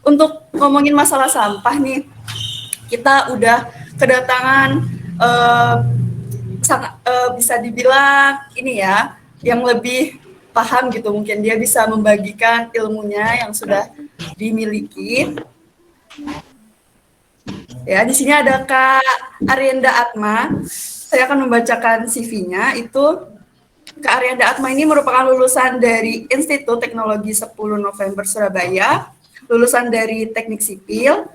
untuk ngomongin masalah sampah nih, kita udah kedatangan bisa dibilang ini ya, yang lebih paham gitu, mungkin dia bisa membagikan ilmunya yang sudah dimiliki. Ya, di sini ada Kak Arienda Atma. Saya akan membacakan CV-nya. Itu Kak Arienda Atma ini merupakan lulusan dari Institut Teknologi 10 November Surabaya, lulusan dari Teknik Sipil.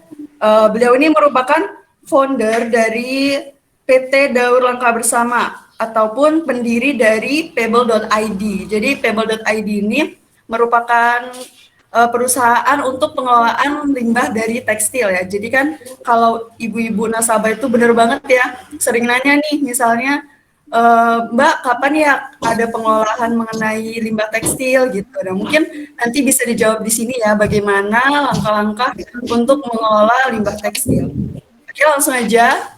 Beliau ini merupakan founder dari PT Daur Langkah Bersama ataupun pendiri dari Pebble.id. Jadi Pebble.id ini merupakan perusahaan untuk pengelolaan limbah dari tekstil ya. Jadi kan kalau ibu-ibu nasabah itu benar banget ya, sering nanya nih misalnya, Mbak kapan ya ada pengolahan mengenai limbah tekstil gitu. Nah mungkin nanti bisa dijawab di sini ya bagaimana langkah-langkah untuk mengelola limbah tekstil. Oke langsung aja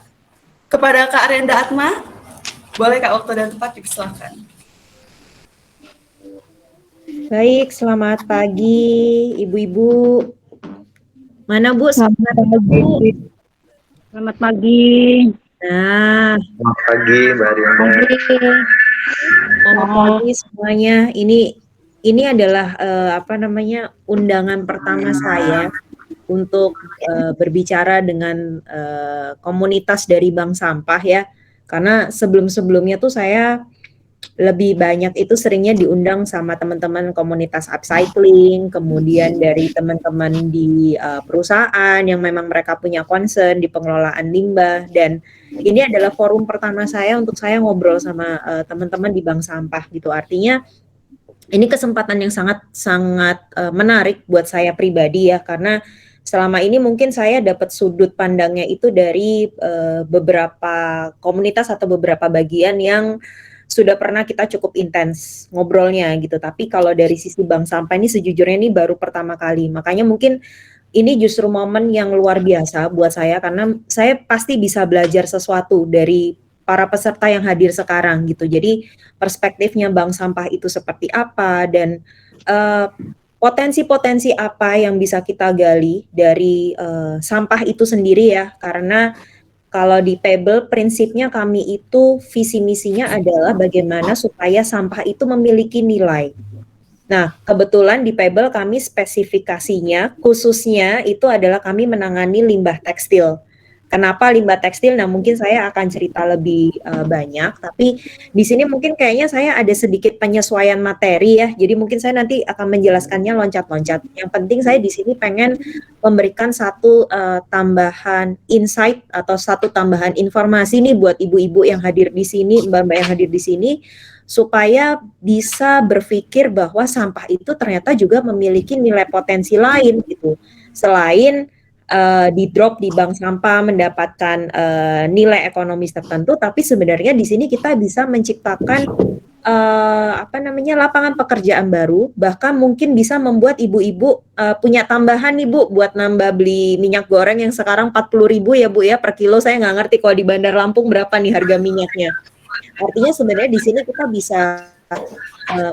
kepada Kak Renda Atma. Boleh Kak, waktu dan tempat dipersilakan. Baik, selamat pagi Ibu-ibu. Mana Bu? Selamat pagi. Selamat pagi. Nah, selamat pagi Mbak Arianda. Selamat pagi semuanya. Ini adalah undangan pertama saya untuk berbicara dengan komunitas dari Bank Sampah ya. Karena sebelum-sebelumnya tuh saya lebih banyak itu seringnya diundang sama teman-teman komunitas upcycling, kemudian dari teman-teman di perusahaan yang memang mereka punya concern di pengelolaan limbah, dan ini adalah forum pertama saya untuk saya ngobrol sama teman-teman di Bank Sampah gitu. Artinya ini kesempatan yang sangat menarik buat saya pribadi ya, karena selama ini mungkin saya dapat sudut pandangnya itu dari beberapa komunitas atau beberapa bagian yang sudah pernah kita cukup intens ngobrolnya gitu. Tapi kalau dari sisi Bank Sampah ini sejujurnya ini baru pertama kali. Makanya mungkin ini justru momen yang luar biasa buat saya karena saya pasti bisa belajar sesuatu dari para peserta yang hadir sekarang gitu. Jadi perspektifnya Bank Sampah itu seperti apa dan potensi-potensi apa yang bisa kita gali dari sampah itu sendiri ya. Karena kalau di Pebble prinsipnya kami itu visi misinya adalah bagaimana supaya sampah itu memiliki nilai. Nah, kebetulan di Pebble kami spesifikasinya khususnya itu adalah kami menangani limbah tekstil. Kenapa limbah tekstil? Nah, mungkin saya akan cerita lebih banyak, tapi di sini mungkin kayaknya saya ada sedikit penyesuaian materi ya. Jadi mungkin saya nanti akan menjelaskannya loncat-loncat. Yang penting saya di sini pengen memberikan satu tambahan insight atau satu tambahan informasi nih buat ibu-ibu yang hadir di sini, mbak-mbak yang hadir di sini, supaya bisa berpikir bahwa sampah itu ternyata juga memiliki nilai potensi lain gitu. Selain di drop di bank sampah mendapatkan nilai ekonomis tertentu, tapi sebenarnya di sini kita bisa menciptakan lapangan pekerjaan baru, bahkan mungkin bisa membuat ibu-ibu punya tambahan nih Bu buat nambah beli minyak goreng yang sekarang 40.000 ya Bu ya per kilo. Saya nggak ngerti kalau di Bandar Lampung berapa nih harga minyaknya. Artinya sebenarnya di sini kita bisa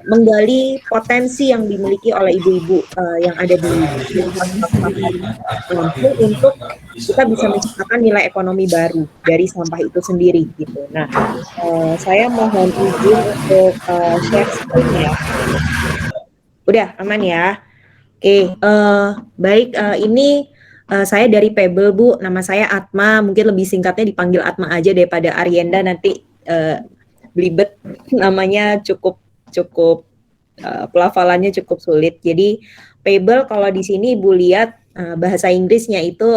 menggali potensi yang dimiliki oleh ibu-ibu yang ada di mampu untuk kita bisa menciptakan nilai ekonomi baru dari sampah itu sendiri gitu. Nah, saya mohon izin untuk share screen ya. Udah aman ya? Oke, baik, ini saya dari Pebble Bu, nama saya Atma, mungkin lebih singkatnya dipanggil Atma aja daripada Arienda, nanti belibet namanya cukup pelafalannya cukup sulit. Jadi Pebble kalau di sini Ibu lihat bahasa Inggrisnya itu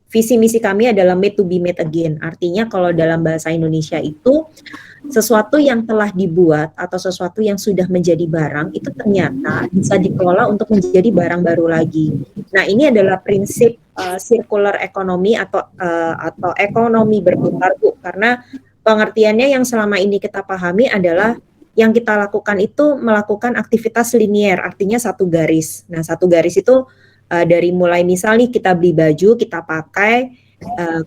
visi misi kami adalah made to be made again. Artinya kalau dalam bahasa Indonesia itu sesuatu yang telah dibuat atau sesuatu yang sudah menjadi barang itu ternyata bisa dikelola untuk menjadi barang baru lagi. Nah, ini adalah prinsip circular economy atau ekonomi berputar Bu, karena pengertiannya yang selama ini kita pahami adalah yang kita lakukan itu melakukan aktivitas linier, artinya satu garis. Nah, satu garis itu dari mulai misalnya kita beli baju, kita pakai,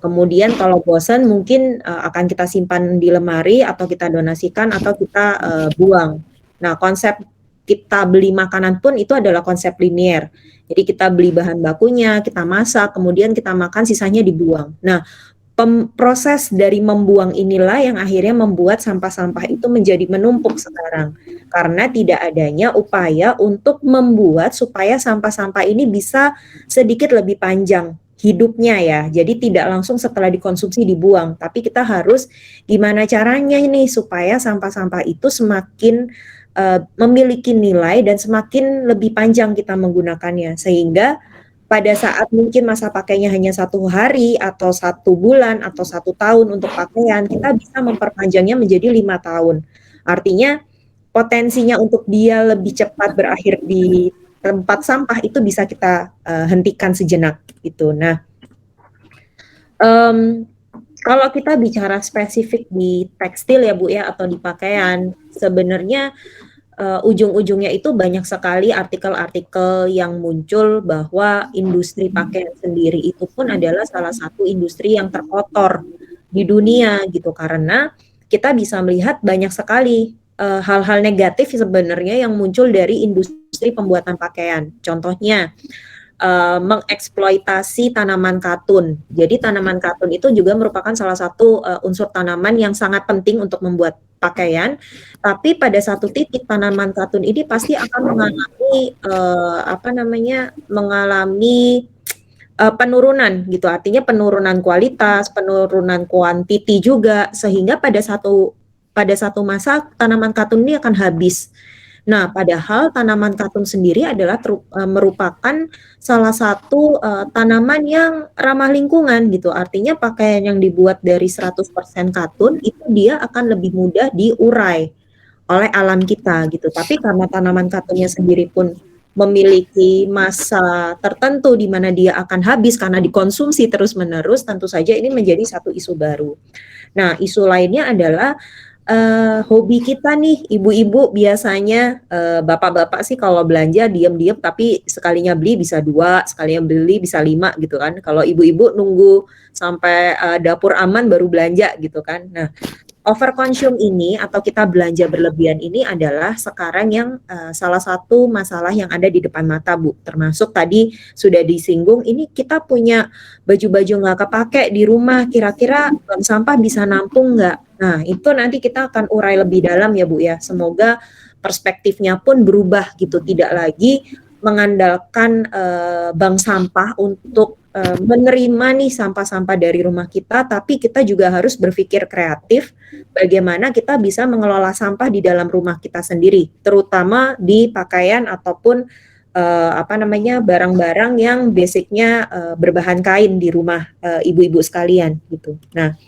kemudian kalau bosan mungkin akan kita simpan di lemari atau kita donasikan atau kita buang. Nah, konsep kita beli makanan pun itu adalah konsep linear. Jadi kita beli bahan bakunya, kita masak, kemudian kita makan, sisanya dibuang. Nah, proses dari membuang inilah yang akhirnya membuat sampah-sampah itu menjadi menumpuk sekarang. Karena tidak adanya upaya untuk membuat supaya sampah-sampah ini bisa sedikit lebih panjang hidupnya ya. Jadi tidak langsung setelah dikonsumsi dibuang, tapi kita harus gimana caranya ini supaya sampah-sampah itu semakin memiliki nilai dan semakin lebih panjang kita menggunakannya, sehingga pada saat mungkin masa pakainya hanya 1 hari atau 1 bulan atau 1 tahun untuk pakaian, kita bisa memperpanjangnya menjadi 5 tahun. Artinya potensinya untuk dia lebih cepat berakhir di tempat sampah itu bisa kita hentikan sejenak gitu. Nah, kalau kita bicara spesifik di tekstil ya Bu ya, atau di pakaian, sebenarnya ujung-ujungnya itu banyak sekali artikel-artikel yang muncul bahwa industri pakaian sendiri itu pun adalah salah satu industri yang terkotor di dunia gitu, karena kita bisa melihat banyak sekali hal-hal negatif sebenarnya yang muncul dari industri pembuatan pakaian. Contohnya mengeksploitasi tanaman katun. Jadi tanaman katun itu juga merupakan salah satu unsur tanaman yang sangat penting untuk membuat pakaian. Tapi pada satu titik tanaman katun ini pasti akan mengalami penurunan gitu. Artinya penurunan kualitas, penurunan kuantiti juga, sehingga pada satu masa tanaman katun ini akan habis. Nah, padahal tanaman katun sendiri adalah merupakan salah satu tanaman yang ramah lingkungan gitu. Artinya pakaian yang dibuat dari 100% katun itu dia akan lebih mudah diurai oleh alam kita gitu. Tapi karena tanaman katunnya sendiri pun memiliki masa tertentu di mana dia akan habis karena dikonsumsi terus-menerus, tentu saja ini menjadi satu isu baru. Nah, isu lainnya adalah hobi kita nih, ibu-ibu biasanya, bapak-bapak sih kalau belanja diam-diam, tapi sekalinya beli bisa 2, sekalinya beli bisa 5 gitu kan. Kalau ibu-ibu nunggu sampai dapur aman baru belanja gitu kan. Nah, overconsume ini atau kita belanja berlebihan ini adalah sekarang yang salah satu masalah yang ada di depan mata Bu. Termasuk tadi sudah disinggung, ini kita punya baju-baju nggak kepake di rumah, kira-kira bank sampah bisa nampung nggak? Nah, itu nanti kita akan urai lebih dalam ya Bu ya. Semoga perspektifnya pun berubah gitu, tidak lagi mengandalkan bank sampah untuk menerima nih sampah-sampah dari rumah kita, tapi kita juga harus berpikir kreatif bagaimana kita bisa mengelola sampah di dalam rumah kita sendiri, terutama di pakaian ataupun barang-barang yang basicnya berbahan kain di rumah ibu-ibu sekalian gitu. Nah,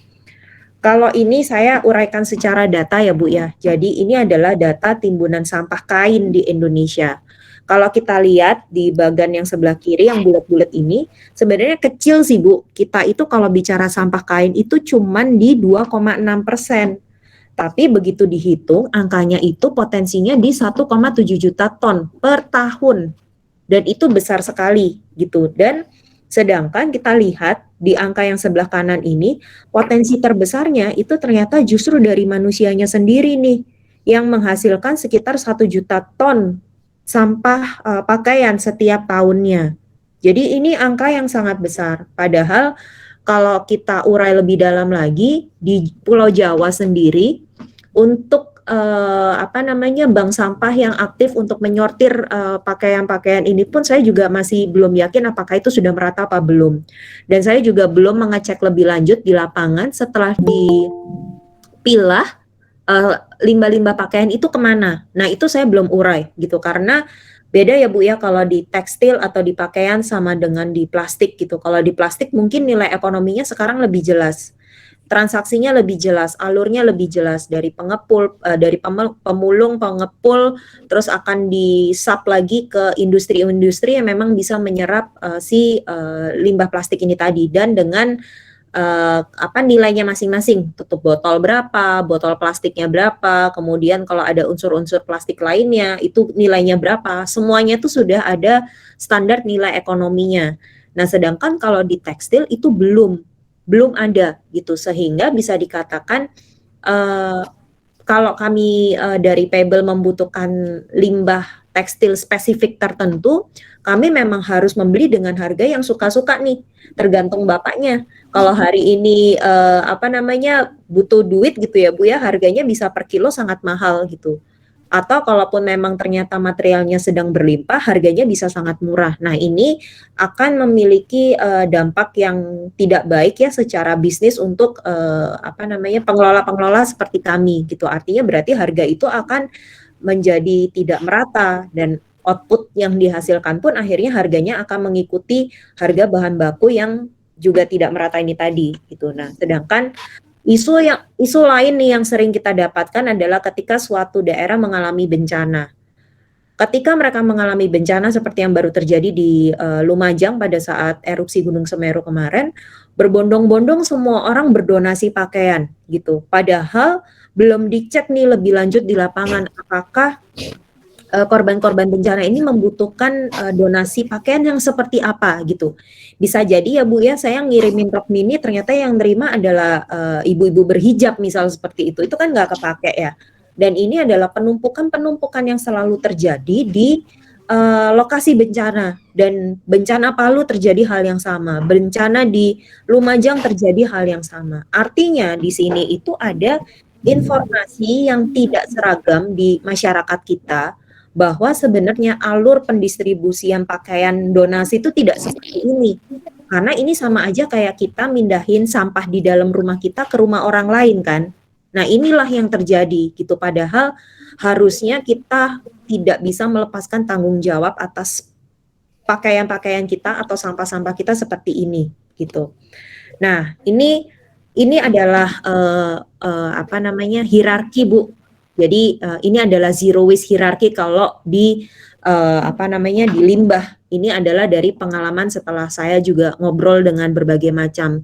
kalau ini saya uraikan secara data ya Bu ya. Jadi ini adalah data timbunan sampah kain di Indonesia. Kalau kita lihat di bagian yang sebelah kiri yang bulat-bulat ini, sebenarnya kecil sih Bu. Kita itu kalau bicara sampah kain itu cuman di 2,6%. Tapi begitu dihitung, angkanya itu potensinya di 1,7 juta ton per tahun. Dan itu besar sekali gitu. Dan sedangkan kita lihat di angka yang sebelah kanan ini, potensi terbesarnya itu ternyata justru dari manusianya sendiri nih, yang menghasilkan sekitar 1 juta ton sampah pakaian setiap tahunnya. Jadi ini angka yang sangat besar. Padahal kalau kita urai lebih dalam lagi, di Pulau Jawa sendiri untuk bank sampah yang aktif untuk menyortir pakaian-pakaian ini pun saya juga masih belum yakin apakah itu sudah merata apa belum. Dan saya juga belum mengecek lebih lanjut di lapangan setelah dipilah limbah-limbah pakaian itu kemana. Nah, itu saya belum urai gitu, karena beda ya Bu ya kalau di tekstil atau di pakaian sama dengan di plastik gitu. Kalau di plastik mungkin nilai ekonominya sekarang lebih jelas. Transaksinya lebih jelas, alurnya lebih jelas dari pengepul, dari pemulung, pengepul, terus akan di-sub lagi ke industri-industri yang memang bisa menyerap limbah plastik ini tadi, dan dengan nilainya masing-masing, tutup botol berapa, botol plastiknya berapa, kemudian kalau ada unsur-unsur plastik lainnya itu nilainya berapa, semuanya itu sudah ada standar nilai ekonominya. Nah, sedangkan kalau di tekstil itu belum ada gitu, sehingga bisa dikatakan kalau kami dari Pebble membutuhkan limbah tekstil spesifik tertentu, kami memang harus membeli dengan harga yang suka-suka nih, tergantung bapaknya. Kalau hari ini butuh duit gitu ya Bu ya, harganya bisa per kilo sangat mahal gitu. Atau kalaupun memang ternyata materialnya sedang berlimpah, harganya bisa sangat murah. Nah, ini akan memiliki dampak yang tidak baik ya secara bisnis untuk pengelola-pengelola seperti kami gitu. Artinya berarti harga itu akan menjadi tidak merata dan output yang dihasilkan pun akhirnya harganya akan mengikuti harga bahan baku yang juga tidak merata ini tadi gitu. Nah, sedangkan isu lain nih yang sering kita dapatkan adalah ketika suatu daerah mengalami bencana. Ketika mereka mengalami bencana seperti yang baru terjadi di Lumajang pada saat erupsi Gunung Semeru kemarin, berbondong-bondong semua orang berdonasi pakaian gitu. Padahal belum dicek nih lebih lanjut di lapangan apakah korban-korban bencana ini membutuhkan donasi pakaian yang seperti apa gitu. Bisa jadi ya Bu ya, saya ngirimin rok mini ternyata yang nerima adalah ibu-ibu berhijab misal seperti itu kan nggak kepake ya. Dan ini adalah penumpukan yang selalu terjadi di lokasi bencana, dan bencana Palu terjadi hal yang sama, bencana di Lumajang terjadi hal yang sama. Artinya di sini itu ada informasi yang tidak seragam di masyarakat kita, bahwa sebenarnya alur pendistribusian pakaian donasi itu tidak seperti ini. Karena ini sama aja kayak kita mindahin sampah di dalam rumah kita ke rumah orang lain kan. Nah, inilah yang terjadi gitu. Padahal harusnya kita tidak bisa melepaskan tanggung jawab atas pakaian-pakaian kita atau sampah-sampah kita seperti ini gitu. Nah, ini adalah hierarki Bu. Jadi ini adalah zero waste hierarki kalau di di limbah. Ini adalah dari pengalaman setelah saya juga ngobrol dengan berbagai macam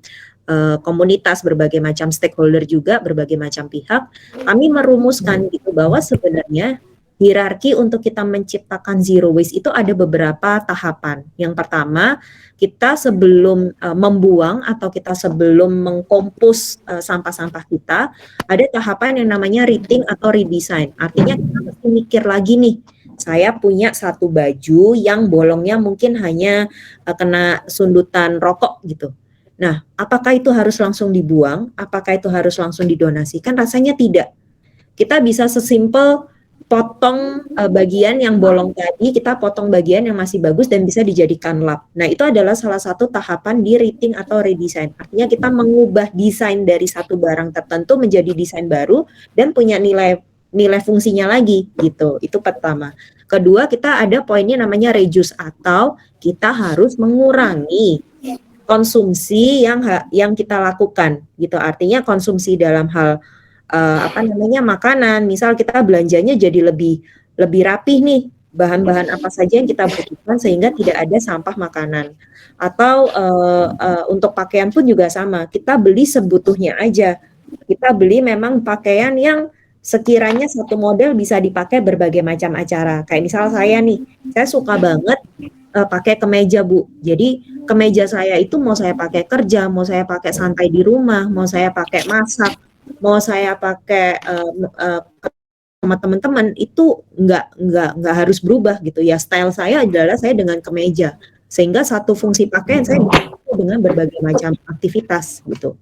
komunitas, berbagai macam stakeholder juga, berbagai macam pihak. Kami merumuskan gitu bahwa sebenarnya hierarki untuk kita menciptakan zero waste itu ada beberapa tahapan. Yang pertama, kita sebelum membuang atau kita sebelum mengkompos sampah-sampah kita, ada tahapan yang namanya rethinking atau redesign. Artinya kita mesti mikir lagi nih, saya punya satu baju yang bolongnya mungkin hanya kena sundutan rokok gitu. Nah, apakah itu harus langsung dibuang? Apakah itu harus langsung didonasikan? Rasanya tidak. Kita bisa sesimpel potong bagian yang bolong tadi, kita potong bagian yang masih bagus dan bisa dijadikan lap. Nah, itu adalah salah satu tahapan di rethinking atau redesign. Artinya kita mengubah desain dari satu barang tertentu menjadi desain baru dan punya nilai fungsinya lagi gitu. Itu pertama. Kedua, kita ada poinnya namanya reduce atau kita harus mengurangi konsumsi yang kita lakukan gitu. Artinya konsumsi dalam hal makanan, misal kita belanjanya jadi lebih rapih nih, bahan-bahan apa saja yang kita butuhkan sehingga tidak ada sampah makanan. Atau untuk pakaian pun juga sama, kita beli sebutuhnya aja. Kita beli memang pakaian yang sekiranya satu model bisa dipakai berbagai macam acara. Kayak misal saya nih, saya suka banget pakai kemeja Bu. Jadi kemeja saya itu mau saya pakai kerja, mau saya pakai santai di rumah, mau saya pakai masak, mau saya pakai sama teman-teman, itu nggak harus berubah gitu ya. Style saya adalah saya dengan kemeja, sehingga satu fungsi pakaian saya dengan berbagai macam aktivitas gitu.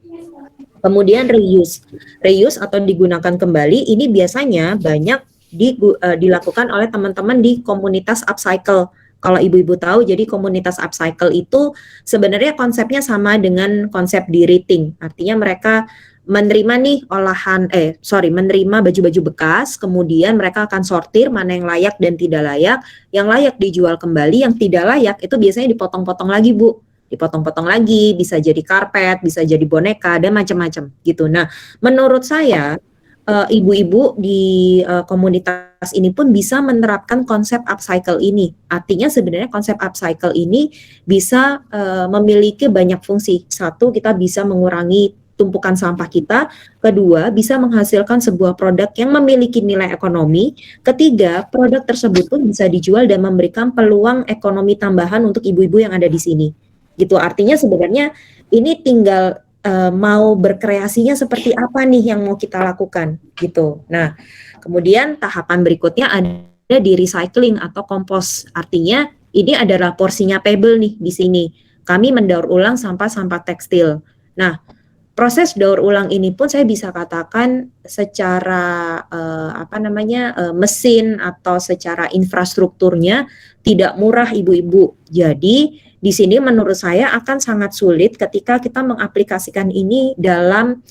Kemudian reuse atau digunakan kembali, ini biasanya banyak dilakukan oleh teman-teman di komunitas upcycle. Kalau ibu-ibu tahu, jadi komunitas upcycle itu sebenarnya konsepnya sama dengan konsep di rethinking. Artinya mereka menerima nih menerima baju-baju bekas, kemudian mereka akan sortir mana yang layak dan tidak layak. Yang layak dijual kembali, yang tidak layak itu biasanya dipotong-potong lagi Bu. Dipotong-potong lagi, bisa jadi karpet, bisa jadi boneka, dan macam-macam gitu. Nah, menurut saya ibu-ibu di komunitas ini pun bisa menerapkan konsep upcycle ini. Artinya sebenarnya konsep upcycle ini bisa memiliki banyak fungsi. Satu, kita bisa mengurangi tumpukan sampah kita. Kedua, bisa menghasilkan sebuah produk yang memiliki nilai ekonomi. Ketiga, produk tersebut pun bisa dijual dan memberikan peluang ekonomi tambahan untuk ibu-ibu yang ada di sini. Gitu. Artinya sebenarnya ini tinggal mau berkreasinya seperti apa nih yang mau kita lakukan gitu. Nah, kemudian tahapan berikutnya ada di recycling atau kompos. Artinya ini adalah porsinya Pebble nih di sini. Kami mendaur ulang sampah-sampah tekstil. Nah, proses daur ulang ini pun saya bisa katakan secara mesin atau secara infrastrukturnya tidak murah ibu-ibu. Jadi di sini menurut saya akan sangat sulit ketika kita mengaplikasikan ini dalam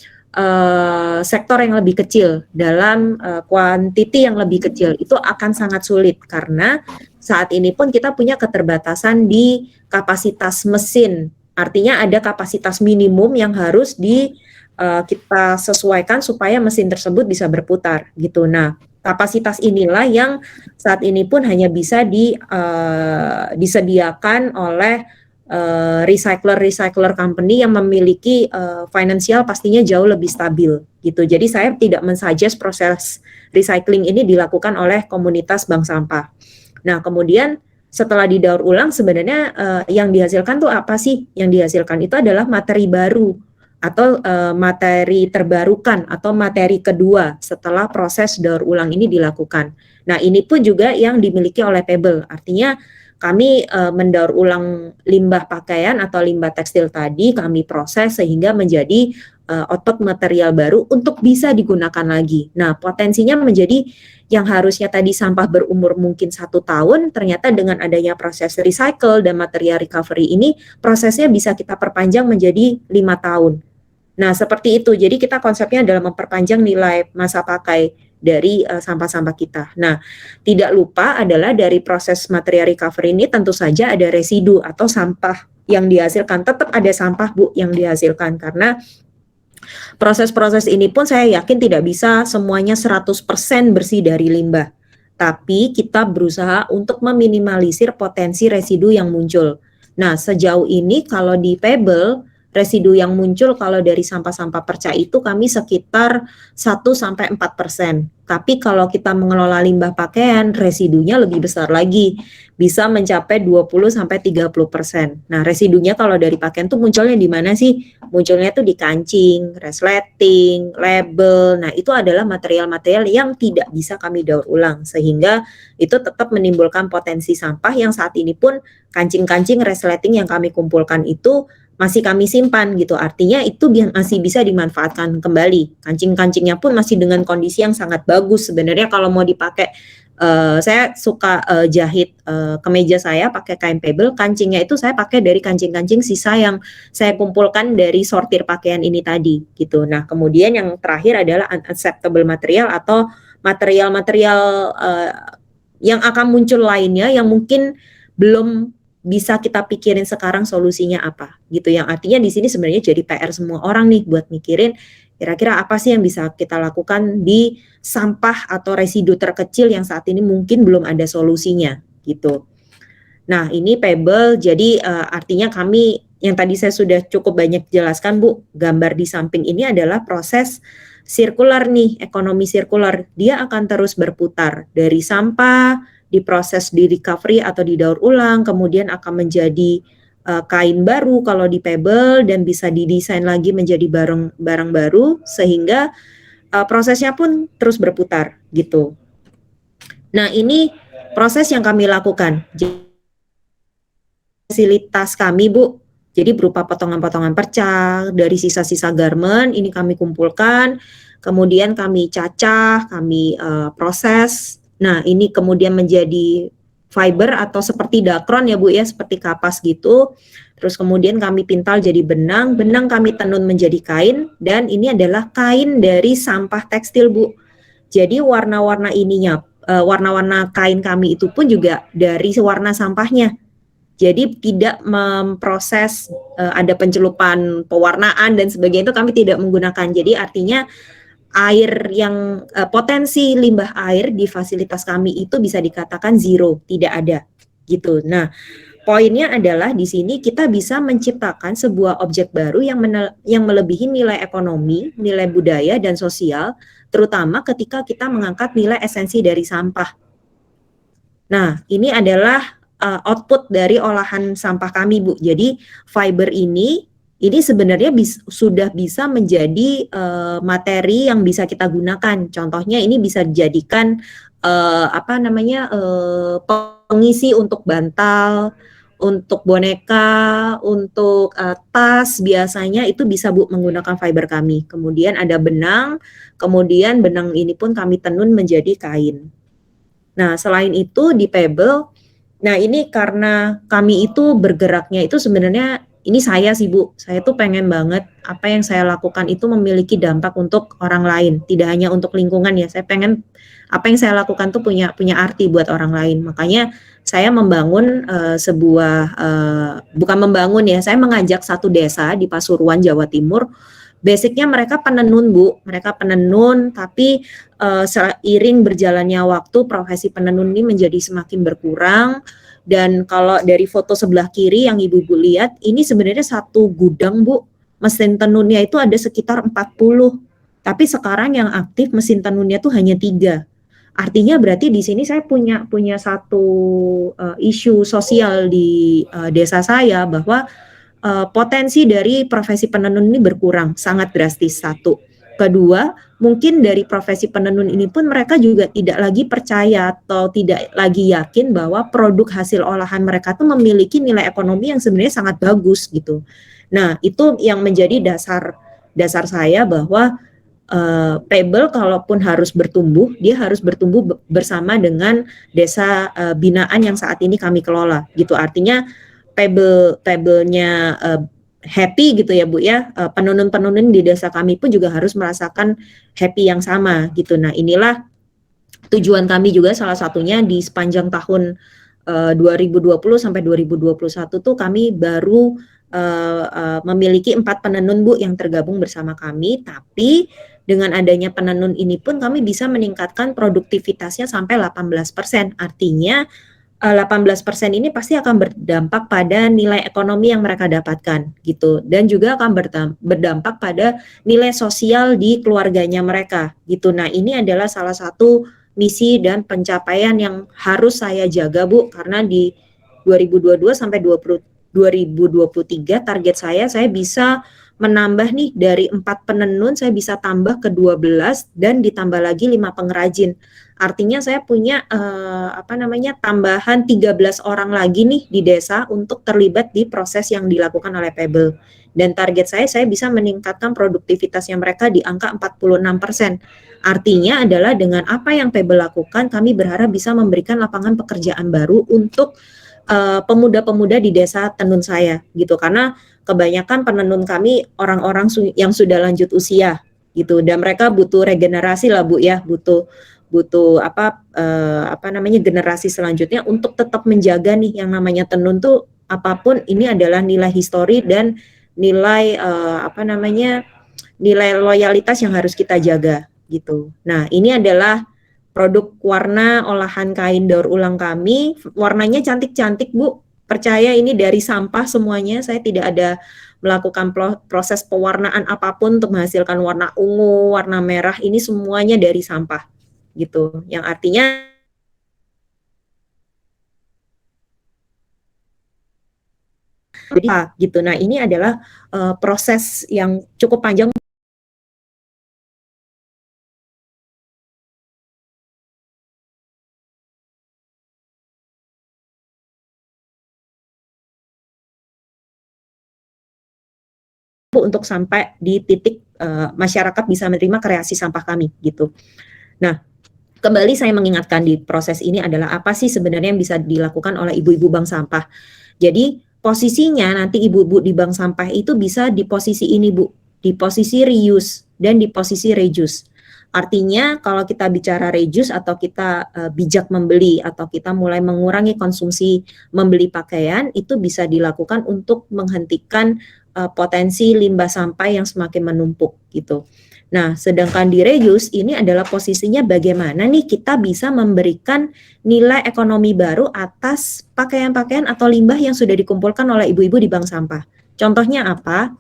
sektor yang lebih kecil, dalam kuantiti yang lebih kecil. Itu akan sangat sulit karena saat ini pun kita punya keterbatasan di kapasitas mesin. Artinya ada kapasitas minimum yang harus kita sesuaikan supaya mesin tersebut bisa berputar gitu. Nah, kapasitas inilah yang saat ini pun hanya bisa disediakan oleh recycler company yang memiliki finansial pastinya jauh lebih stabil gitu. Jadi saya tidak mensuggest proses recycling ini dilakukan oleh komunitas bank sampah. Nah, kemudian setelah didaur ulang sebenarnya yang dihasilkan tuh apa sih? Yang dihasilkan itu adalah materi baru atau materi terbarukan atau materi kedua setelah proses daur ulang ini dilakukan. Nah, ini pun juga yang dimiliki oleh Pebble. Artinya kami mendaur ulang limbah pakaian atau limbah tekstil tadi, kami proses sehingga menjadi output material baru untuk bisa digunakan lagi. Nah, potensinya menjadi yang harusnya tadi sampah berumur mungkin 1 tahun, ternyata dengan adanya proses recycle dan material recovery ini, prosesnya bisa kita perpanjang menjadi 5 tahun. Nah, seperti itu. Jadi kita konsepnya adalah memperpanjang nilai masa pakai dari sampah-sampah kita. Nah, tidak lupa adalah dari proses material recovery ini tentu saja ada residu atau sampah yang dihasilkan. Tetap ada sampah, Bu, yang dihasilkan karena proses-proses ini pun saya yakin tidak bisa semuanya 100% bersih dari limbah. Tapi kita berusaha untuk meminimalisir potensi residu yang muncul. Nah, sejauh ini kalau di Pebble, residu yang muncul kalau dari sampah-sampah perca itu kami sekitar 1-4%. Tapi kalau kita mengelola limbah pakaian, residunya lebih besar lagi. Bisa mencapai 20-30%. Nah, residunya kalau dari pakaian tuh munculnya di mana sih? Munculnya tuh di kancing, resleting, label. Nah, itu adalah material-material yang tidak bisa kami daur ulang. Sehingga itu tetap menimbulkan potensi sampah yang saat ini pun kancing-kancing resleting yang kami kumpulkan itu masih kami simpan gitu. Artinya itu masih bisa dimanfaatkan kembali. Kancing-kancingnya pun masih dengan kondisi yang sangat bagus. Sebenarnya kalau mau dipakai, saya suka jahit kemeja saya pakai kain Pebble. Kancingnya itu saya pakai dari kancing-kancing sisa yang saya kumpulkan dari sortir pakaian ini tadi gitu. Nah, kemudian yang terakhir adalah unacceptable material atau material-material yang akan muncul lainnya yang mungkin belum bisa kita pikirin sekarang solusinya apa gitu, yang artinya di sini sebenarnya jadi PR semua orang nih buat mikirin kira-kira apa sih yang bisa kita lakukan di sampah atau residu terkecil yang saat ini mungkin belum ada solusinya gitu. Nah, ini Pebble, jadi artinya kami yang tadi saya sudah cukup banyak jelaskan, Bu. Gambar di samping ini adalah proses sirkular nih, ekonomi sirkular. Dia akan terus berputar dari sampah diproses di recovery atau didaur ulang, kemudian akan menjadi kain baru kalau di Pebble dan bisa didesain lagi menjadi barang baru sehingga prosesnya pun terus berputar gitu. Nah, ini proses yang kami lakukan. Fasilitas kami, Bu, jadi berupa potongan-potongan perca dari sisa-sisa garment ini kami kumpulkan, kemudian kami cacah, kami proses. Nah, ini kemudian menjadi fiber atau seperti dakron ya Bu ya, seperti kapas gitu. Terus kemudian kami pintal jadi benang, benang kami tenun menjadi kain, dan ini adalah kain dari sampah tekstil, Bu. Jadi warna-warna ininya, warna-warna kain kami itu pun juga dari warna sampahnya. Jadi tidak memproses ada pencelupan pewarnaan dan sebagainya, itu kami tidak menggunakan. Jadi artinya air yang potensi limbah air di fasilitas kami itu bisa dikatakan zero, tidak ada gitu. Nah, poinnya adalah di sini kita bisa menciptakan sebuah objek baru yang melebihi nilai ekonomi, nilai budaya dan sosial, terutama ketika kita mengangkat nilai esensi dari sampah. Nah, ini adalah output dari olahan sampah kami, Bu. Jadi fiber ini ini sebenarnya sudah bisa menjadi materi yang bisa kita gunakan. Contohnya ini bisa dijadikan pengisi untuk bantal, untuk boneka, untuk tas biasanya itu bisa Bu menggunakan fiber kami. Kemudian ada benang, kemudian benang ini pun kami tenun menjadi kain. Nah, selain itu di Pebble, nah ini karena kami itu bergeraknya itu sebenarnya ini saya sih Bu, saya tuh pengen banget apa yang saya lakukan itu memiliki dampak untuk orang lain, tidak hanya untuk lingkungan ya. Saya pengen apa yang saya lakukan tuh punya arti buat orang lain. Makanya saya membangun bukan membangun ya, saya mengajak satu desa di Pasuruan, Jawa Timur. Basicnya mereka penenun Bu, mereka penenun tapi seiring berjalannya waktu profesi penenun ini menjadi semakin berkurang. Dan kalau dari foto sebelah kiri yang Ibu-ibu lihat, ini sebenarnya satu gudang Bu, mesin tenunnya itu ada sekitar 40. Tapi sekarang yang aktif mesin tenunnya tuh hanya 3. Artinya berarti di sini saya punya satu isu sosial di desa saya bahwa potensi dari profesi penenun ini berkurang sangat drastis. Satu. Kedua, mungkin dari profesi penenun ini pun mereka juga tidak lagi percaya atau tidak lagi yakin bahwa produk hasil olahan mereka tuh memiliki nilai ekonomi yang sebenarnya sangat bagus gitu. Nah, itu yang menjadi dasar saya bahwa Pebble kalaupun harus bertumbuh, dia harus bertumbuh bersama dengan desa binaan yang saat ini kami kelola gitu. Artinya Pebble-nya happy gitu ya Bu ya, penenun-penenun di desa kami pun juga harus merasakan happy yang sama gitu. Nah inilah tujuan kami juga salah satunya di sepanjang tahun 2020 sampai 2021 tuh kami baru memiliki 4 penenun Bu yang tergabung bersama kami, tapi dengan adanya penenun ini pun kami bisa meningkatkan produktivitasnya sampai 18%. Artinya 18% ini pasti akan berdampak pada nilai ekonomi yang mereka dapatkan gitu, dan juga akan berdampak pada nilai sosial di keluarganya mereka gitu. Nah ini adalah salah satu misi dan pencapaian yang harus saya jaga Bu, karena di 2022 sampai 2023 target saya bisa menambah nih dari 4 penenun saya bisa tambah ke 12 dan ditambah lagi 5 pengrajin. Artinya saya punya tambahan 13 orang lagi nih di desa untuk terlibat di proses yang dilakukan oleh Pebble. Dan target saya bisa meningkatkan produktivitasnya mereka di angka 46%. Artinya adalah dengan apa yang Pebble lakukan, kami berharap bisa memberikan lapangan pekerjaan baru untuk pemuda-pemuda di desa tenun saya gitu. Karena kebanyakan penenun kami orang-orang yang sudah lanjut usia gitu, dan mereka butuh regenerasi lah Bu ya, butuh generasi selanjutnya untuk tetap menjaga nih yang namanya tenun tuh apapun ini adalah nilai histori dan nilai nilai loyalitas yang harus kita jaga gitu. Nah, ini adalah produk warna olahan kain daur ulang kami. Warnanya cantik-cantik Bu. Percaya ini dari sampah semuanya. Saya tidak ada melakukan proses pewarnaan apapun untuk menghasilkan warna ungu, warna merah. Ini semuanya dari sampah gitu, yang artinya jadi gitu. Nah ini adalah proses yang cukup panjang untuk sampai di titik masyarakat bisa menerima kreasi sampah kami gitu. Nah, kembali saya mengingatkan di proses ini adalah apa sih sebenarnya yang bisa dilakukan oleh ibu-ibu bank sampah. Jadi posisinya nanti ibu-ibu di bank sampah itu bisa di posisi ini Bu, di posisi reuse dan di posisi reduce. Artinya kalau kita bicara reduce atau kita bijak membeli atau kita mulai mengurangi konsumsi membeli pakaian, itu bisa dilakukan untuk menghentikan potensi limbah sampah yang semakin menumpuk gitu. Nah, sedangkan di reuse ini adalah posisinya bagaimana nih kita bisa memberikan nilai ekonomi baru atas pakaian-pakaian atau limbah yang sudah dikumpulkan oleh ibu-ibu di bank sampah. Contohnya apa?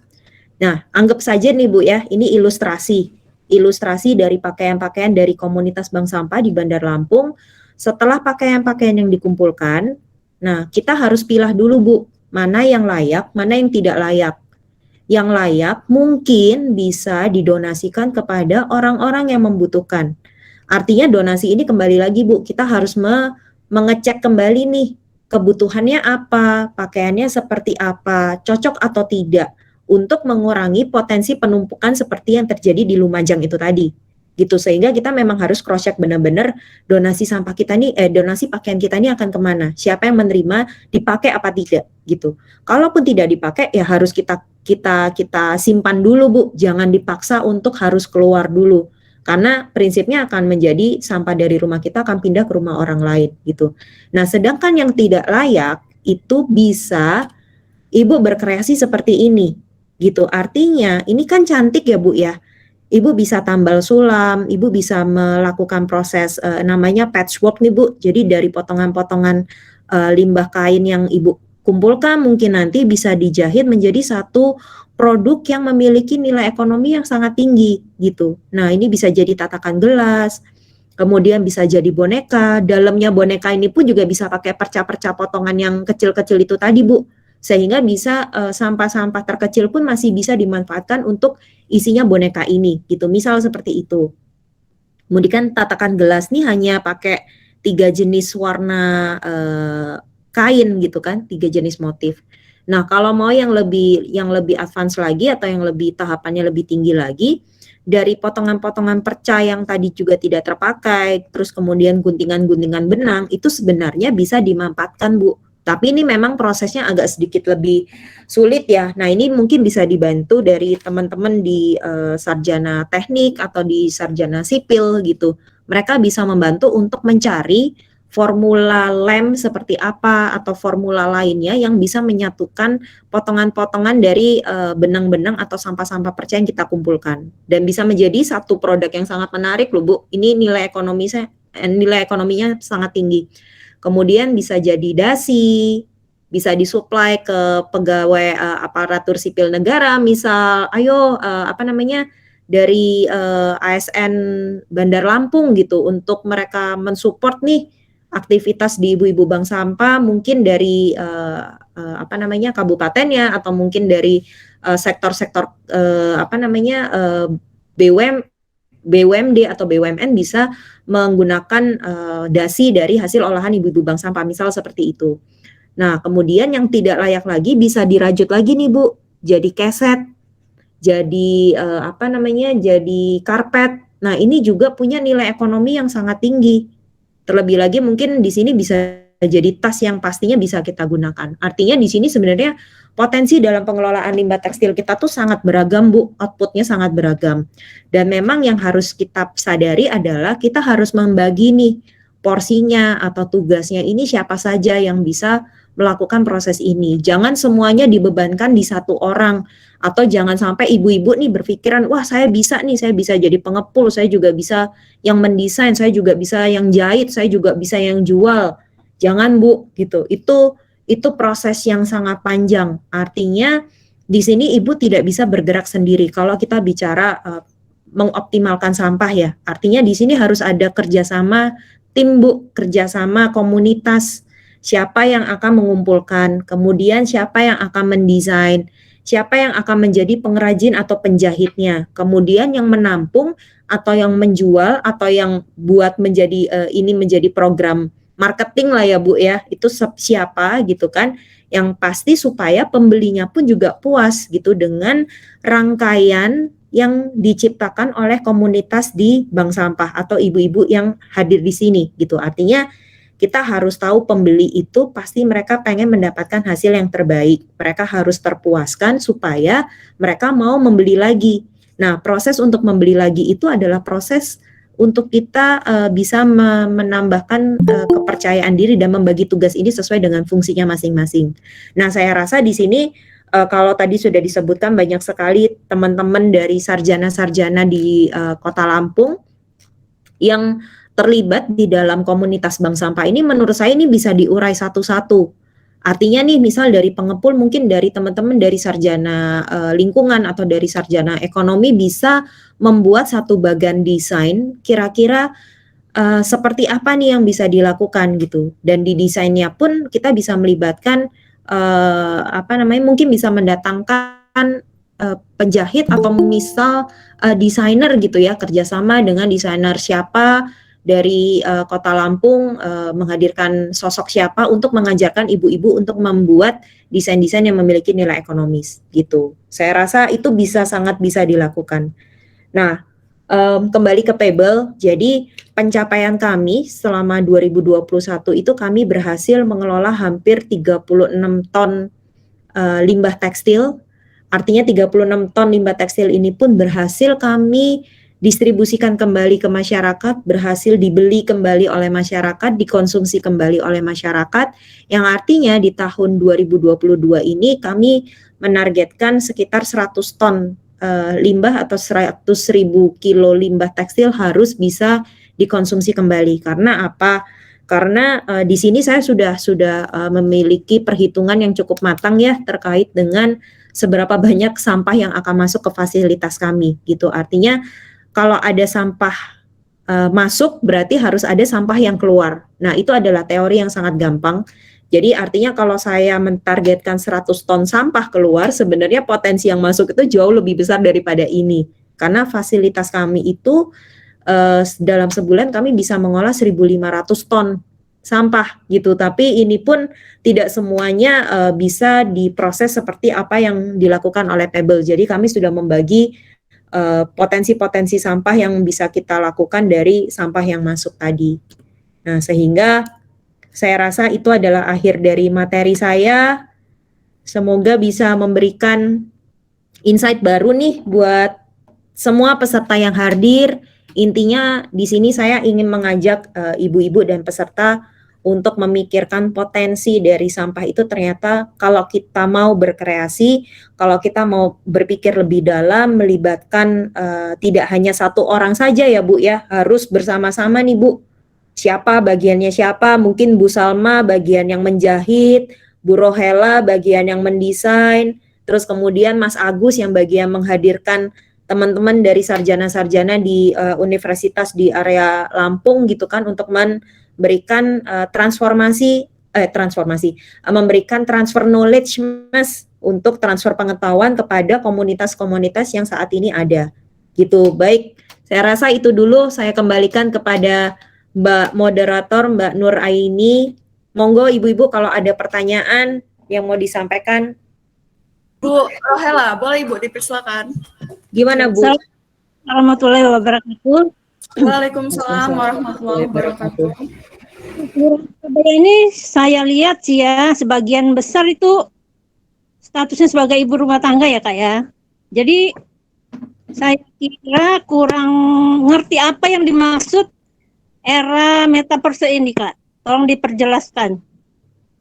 Nah, anggap saja nih Bu ya, ini ilustrasi dari pakaian-pakaian dari komunitas bank sampah di Bandar Lampung. Setelah pakaian-pakaian yang dikumpulkan, nah kita harus pilah dulu Bu, mana yang layak, mana yang tidak layak. yang layak mungkin bisa didonasikan kepada orang-orang yang membutuhkan. Artinya donasi ini kembali lagi Bu, kita harus mengecek kembali nih kebutuhannya apa, pakaiannya seperti apa, cocok atau tidak untuk mengurangi potensi penumpukan seperti yang terjadi di Lumajang itu tadi. Gitu, sehingga kita memang harus cross check benar-benar donasi sampah kita nih, donasi pakaian kita ini akan kemana, siapa yang menerima, dipakai apa tidak gitu. Kalaupun tidak dipakai ya harus kita simpan dulu Bu, jangan dipaksa untuk harus keluar dulu, karena prinsipnya akan menjadi sampah dari rumah kita akan pindah ke rumah orang lain gitu. Nah sedangkan yang tidak layak itu bisa Ibu berkreasi seperti ini gitu, artinya ini kan cantik ya Bu ya. Ibu bisa tambal sulam, Ibu bisa melakukan proses namanya patchwork nih Bu. Jadi dari potongan-potongan limbah kain yang Ibu kumpulkan mungkin nanti bisa dijahit menjadi satu produk yang memiliki nilai ekonomi yang sangat tinggi gitu. Nah, ini bisa jadi tatakan gelas, kemudian bisa jadi boneka. Dalamnya boneka ini pun juga bisa pakai perca-perca potongan yang kecil-kecil itu tadi Bu. Sehingga bisa sampah-sampah terkecil pun masih bisa dimanfaatkan untuk isinya boneka ini gitu, misal seperti itu. Kemudian tatakan gelas nih hanya pakai 3 jenis warna kain gitu kan, 3 jenis motif. Nah kalau mau yang lebih advance lagi atau yang lebih tahapannya lebih tinggi lagi, dari potongan-potongan perca yang tadi juga tidak terpakai, terus kemudian guntingan-guntingan benang itu sebenarnya bisa dimanfaatkan Bu. Tapi ini memang prosesnya agak sedikit lebih sulit ya. Nah ini mungkin bisa dibantu dari teman-teman di sarjana teknik atau di sarjana sipil gitu. Mereka bisa membantu untuk mencari formula lem seperti apa atau formula lainnya yang bisa menyatukan potongan-potongan dari benang-benang atau sampah-sampah perca yang kita kumpulkan. Dan bisa menjadi satu produk yang sangat menarik loh Bu. Ini nilai ekonominya sangat tinggi. Kemudian bisa jadi dasi, bisa disuplai ke pegawai aparatur sipil negara, misal ayo dari ASN Bandar Lampung gitu untuk mereka mensupport nih aktivitas di ibu-ibu bank sampah mungkin dari kabupatennya atau mungkin dari sektor-sektor BUMD atau BUMN bisa menggunakan dasi dari hasil olahan ibu-ibu bank sampah, misal seperti itu. Nah, kemudian yang tidak layak lagi bisa dirajut lagi nih Bu, jadi keset, jadi jadi karpet. Nah, ini juga punya nilai ekonomi yang sangat tinggi. Terlebih lagi mungkin di sini bisa jadi tas yang pastinya bisa kita gunakan. Artinya di sini sebenarnya potensi dalam pengelolaan limbah tekstil kita tuh sangat beragam Bu, outputnya sangat beragam. Dan memang yang harus kita sadari adalah kita harus membagi nih porsinya atau tugasnya ini siapa saja yang bisa melakukan proses ini. Jangan semuanya dibebankan di satu orang, atau jangan sampai ibu-ibu nih berpikiran, wah saya bisa jadi pengepul, saya juga bisa yang mendesain, saya juga bisa yang jahit, saya juga bisa yang jual. Jangan Bu, gitu. Itu proses yang sangat panjang. Artinya di sini ibu tidak bisa bergerak sendiri. Kalau kita bicara mengoptimalkan sampah ya, artinya di sini harus ada kerjasama tim Bu, kerjasama komunitas. Siapa yang akan mengumpulkan, kemudian siapa yang akan mendesain, siapa yang akan menjadi pengrajin atau penjahitnya, kemudian yang menampung atau yang menjual atau yang buat menjadi ini menjadi program marketing lah ya Bu ya, itu siapa gitu kan, yang pasti supaya pembelinya pun juga puas gitu dengan rangkaian yang diciptakan oleh komunitas di bank sampah atau ibu-ibu yang hadir di sini gitu. Artinya kita harus tahu pembeli itu pasti mereka pengen mendapatkan hasil yang terbaik. Mereka harus terpuaskan supaya mereka mau membeli lagi. Nah, proses untuk membeli lagi itu adalah proses untuk kita bisa menambahkan kepercayaan diri dan membagi tugas ini sesuai dengan fungsinya masing-masing. Nah, saya rasa di sini kalau tadi sudah disebutkan banyak sekali teman-teman dari sarjana-sarjana di Kota Lampung yang terlibat di dalam komunitas bank sampah ini, menurut saya ini bisa diurai satu-satu. Artinya nih misal dari pengepul mungkin dari teman-teman dari sarjana lingkungan atau dari sarjana ekonomi bisa membuat satu bagan desain kira-kira seperti apa nih yang bisa dilakukan gitu. Dan di desainnya pun kita bisa melibatkan mungkin bisa mendatangkan penjahit atau misal desainer gitu ya, kerjasama dengan desainer siapa dari Kota Lampung, menghadirkan sosok siapa untuk mengajarkan ibu-ibu untuk membuat desain-desain yang memiliki nilai ekonomis gitu. Saya rasa itu sangat bisa dilakukan. Nah, kembali ke Pebble, jadi pencapaian kami selama 2021 itu kami berhasil mengelola hampir 36 ton limbah tekstil. Artinya 36 ton limbah tekstil ini pun berhasil kami distribusikan kembali ke masyarakat, berhasil dibeli kembali oleh masyarakat, dikonsumsi kembali oleh masyarakat, yang artinya di tahun 2022 ini kami menargetkan sekitar 100 ton limbah atau 100.000 kilo limbah tekstil harus bisa dikonsumsi kembali. Karena apa? Karena di sini saya sudah memiliki perhitungan yang cukup matang ya terkait dengan seberapa banyak sampah yang akan masuk ke fasilitas kami gitu. Artinya kalau ada sampah masuk berarti harus ada sampah yang keluar. Nah, itu adalah teori yang sangat gampang. Jadi artinya kalau saya mentargetkan 100 ton sampah keluar, sebenarnya potensi yang masuk itu jauh lebih besar daripada ini. Karena fasilitas kami itu dalam sebulan kami bisa mengolah 1.500 ton sampah gitu. Tapi ini pun tidak semuanya bisa diproses seperti apa yang dilakukan oleh Pebble. Jadi kami sudah membagi potensi-potensi sampah yang bisa kita lakukan dari sampah yang masuk tadi. Nah, sehingga saya rasa itu adalah akhir dari materi saya. Semoga bisa memberikan insight baru nih buat semua peserta yang hadir. Intinya di sini saya ingin mengajak ibu-ibu dan peserta untuk memikirkan potensi dari sampah itu. Ternyata kalau kita mau berkreasi, kalau kita mau berpikir lebih dalam, melibatkan tidak hanya satu orang saja ya Bu ya, harus bersama-sama nih Bu. Siapa bagiannya siapa, mungkin Bu Salma bagian yang menjahit, Bu Rohela bagian yang mendesain, terus kemudian Mas Agus yang bagian menghadirkan teman-teman dari sarjana-sarjana di universitas di area Lampung gitu kan, untuk memberikan memberikan transfer knowledge Mas, untuk transfer pengetahuan kepada komunitas-komunitas yang saat ini ada gitu. Baik, saya rasa itu dulu, saya kembalikan kepada Mbak Moderator, Mbak Nur Aini. Monggo ibu-ibu kalau ada pertanyaan yang mau disampaikan. Bu Rohela, boleh Ibu dipersilakan. Gimana Bu? Assalamualaikum warahmatullahi wabarakatuh. Waalaikumsalam warahmatullahi wabarakatuh. Ini saya lihat sih ya, sebagian besar itu statusnya sebagai ibu rumah tangga ya Kak ya. Jadi saya kira kurang ngerti apa yang dimaksud era metaverse ini Kak. Tolong diperjelaskan.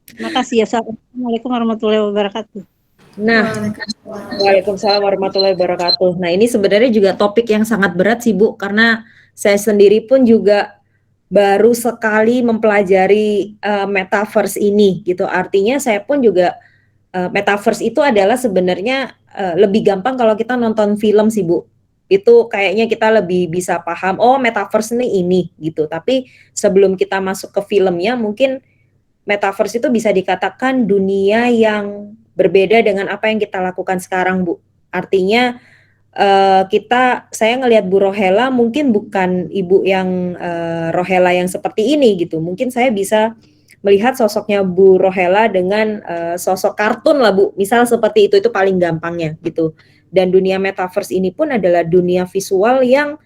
Terima kasih ya. Assalamualaikum warahmatullahi wabarakatuh. Nah, Waalaikumsalam warahmatullahi wabarakatuh. Nah, ini sebenarnya juga topik yang sangat berat sih Bu, karena saya sendiri pun juga baru sekali mempelajari metaverse ini gitu. Artinya saya pun juga metaverse itu adalah sebenarnya lebih gampang kalau kita nonton film sih Bu. Itu kayaknya kita lebih bisa paham, oh metaverse ini gitu. Tapi sebelum kita masuk ke filmnya, mungkin metaverse itu bisa dikatakan dunia yang berbeda dengan apa yang kita lakukan sekarang Bu. Artinya saya ngelihat Bu Rohela mungkin bukan ibu yang Rohela yang seperti ini gitu. Mungkin saya bisa melihat sosoknya Bu Rohela dengan sosok kartun lah Bu. Misal seperti itu paling gampangnya gitu. Dan dunia metaverse ini pun adalah dunia visual yang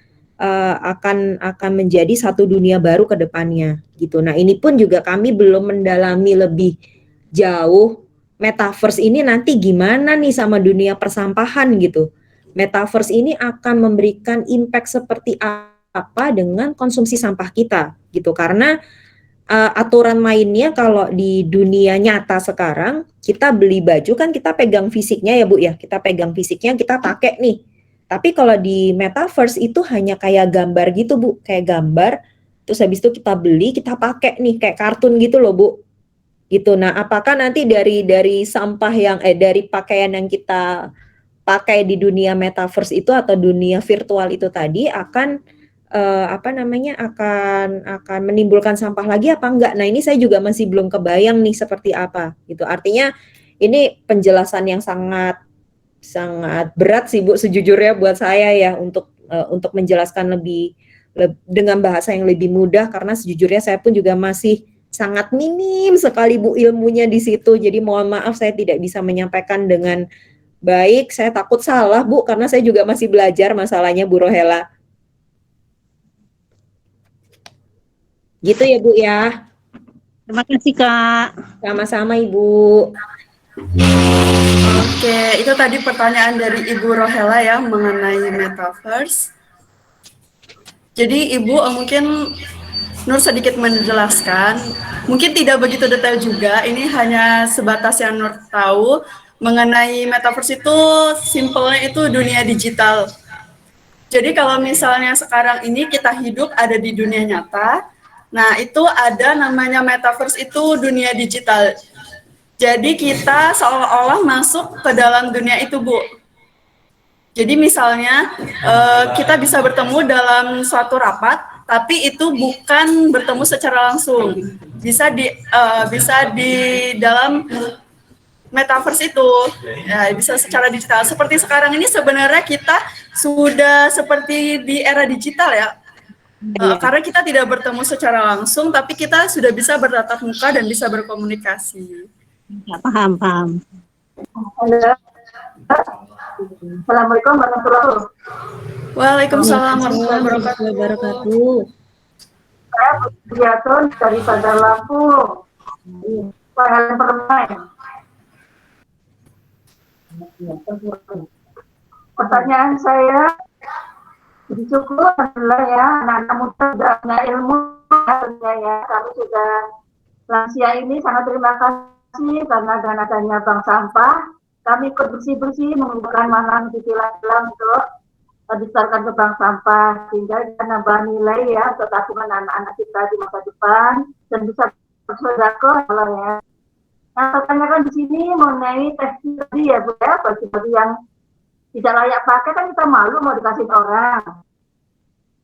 akan menjadi satu dunia baru ke depannya gitu. Nah, ini pun juga kami belum mendalami lebih jauh metaverse ini nanti gimana nih sama dunia persampahan gitu. Metaverse ini akan memberikan impact seperti apa dengan konsumsi sampah kita gitu. Karena aturan mainnya kalau di dunia nyata sekarang, kita beli baju kan kita pegang fisiknya ya Bu ya, kita pegang fisiknya, kita pakai nih. Tapi kalau di metaverse itu hanya kayak gambar gitu Bu, kayak gambar, terus habis itu kita beli, kita pakai nih kayak kartun gitu loh Bu. Gitu. Nah, apakah nanti dari sampah yang dari pakaian yang kita pakai di dunia metaverse itu atau dunia virtual itu tadi akan akan menimbulkan sampah lagi apa enggak? Nah, ini saya juga masih belum kebayang nih seperti apa gitu. Artinya ini penjelasan yang sangat sangat berat sih Bu sejujurnya buat saya ya untuk menjelaskan dengan bahasa yang lebih mudah, karena sejujurnya saya pun juga masih sangat minim sekali Bu ilmunya di situ. Jadi mohon maaf saya tidak bisa menyampaikan dengan baik. Saya takut salah Bu, karena saya juga masih belajar masalahnya Bu Rohela. Gitu ya Bu ya. Terima kasih Kak. Sama-sama Ibu. Oke, itu tadi pertanyaan dari Ibu Rohela ya mengenai metaverse. Jadi Ibu mungkin Nur sedikit menjelaskan, mungkin tidak begitu detail juga, ini hanya sebatas yang Nur tahu mengenai metaverse itu simpelnya itu dunia digital. Jadi kalau misalnya sekarang ini kita hidup ada di dunia nyata, nah itu ada namanya metaverse itu dunia digital. Jadi kita seolah-olah masuk ke dalam dunia itu, Bu. Jadi misalnya kita bisa bertemu dalam suatu rapat, tapi itu bukan bertemu secara langsung. Bisa di dalam metaverse itu, ya, bisa secara digital. Seperti sekarang ini sebenarnya kita sudah seperti di era digital ya. Karena kita tidak bertemu secara langsung, tapi kita sudah bisa bertatap muka dan bisa berkomunikasi. Ya, paham. Halo. Assalamualaikum warahmatullahi wabarakatuh. Waalaikumsalam warahmatullahi wabarakatuh. Saya Budiatun dari Bandar Lampung. Pangalan Permai. Pertanyaan saya, syukur alhamdulillah ya, anak-anak muda sudah punya ilmu ya. Kami sudah lansia ini sangat terima kasih karena dengan adanya bank sampah. Kami ikut bersih-bersih mengumpulkan makanan di kilang-kilang untuk dibesarkan ke bank sampah, sehingga bisa nambah nilai ya untuk tabungan anak-anak kita di masa depan dan bisa bersedekah ya. Nah, pertanyakan di sini mengenai tekstil tadi ya Bu ya, baju-baju yang tidak layak pakai kan kita malu mau dikasih orang.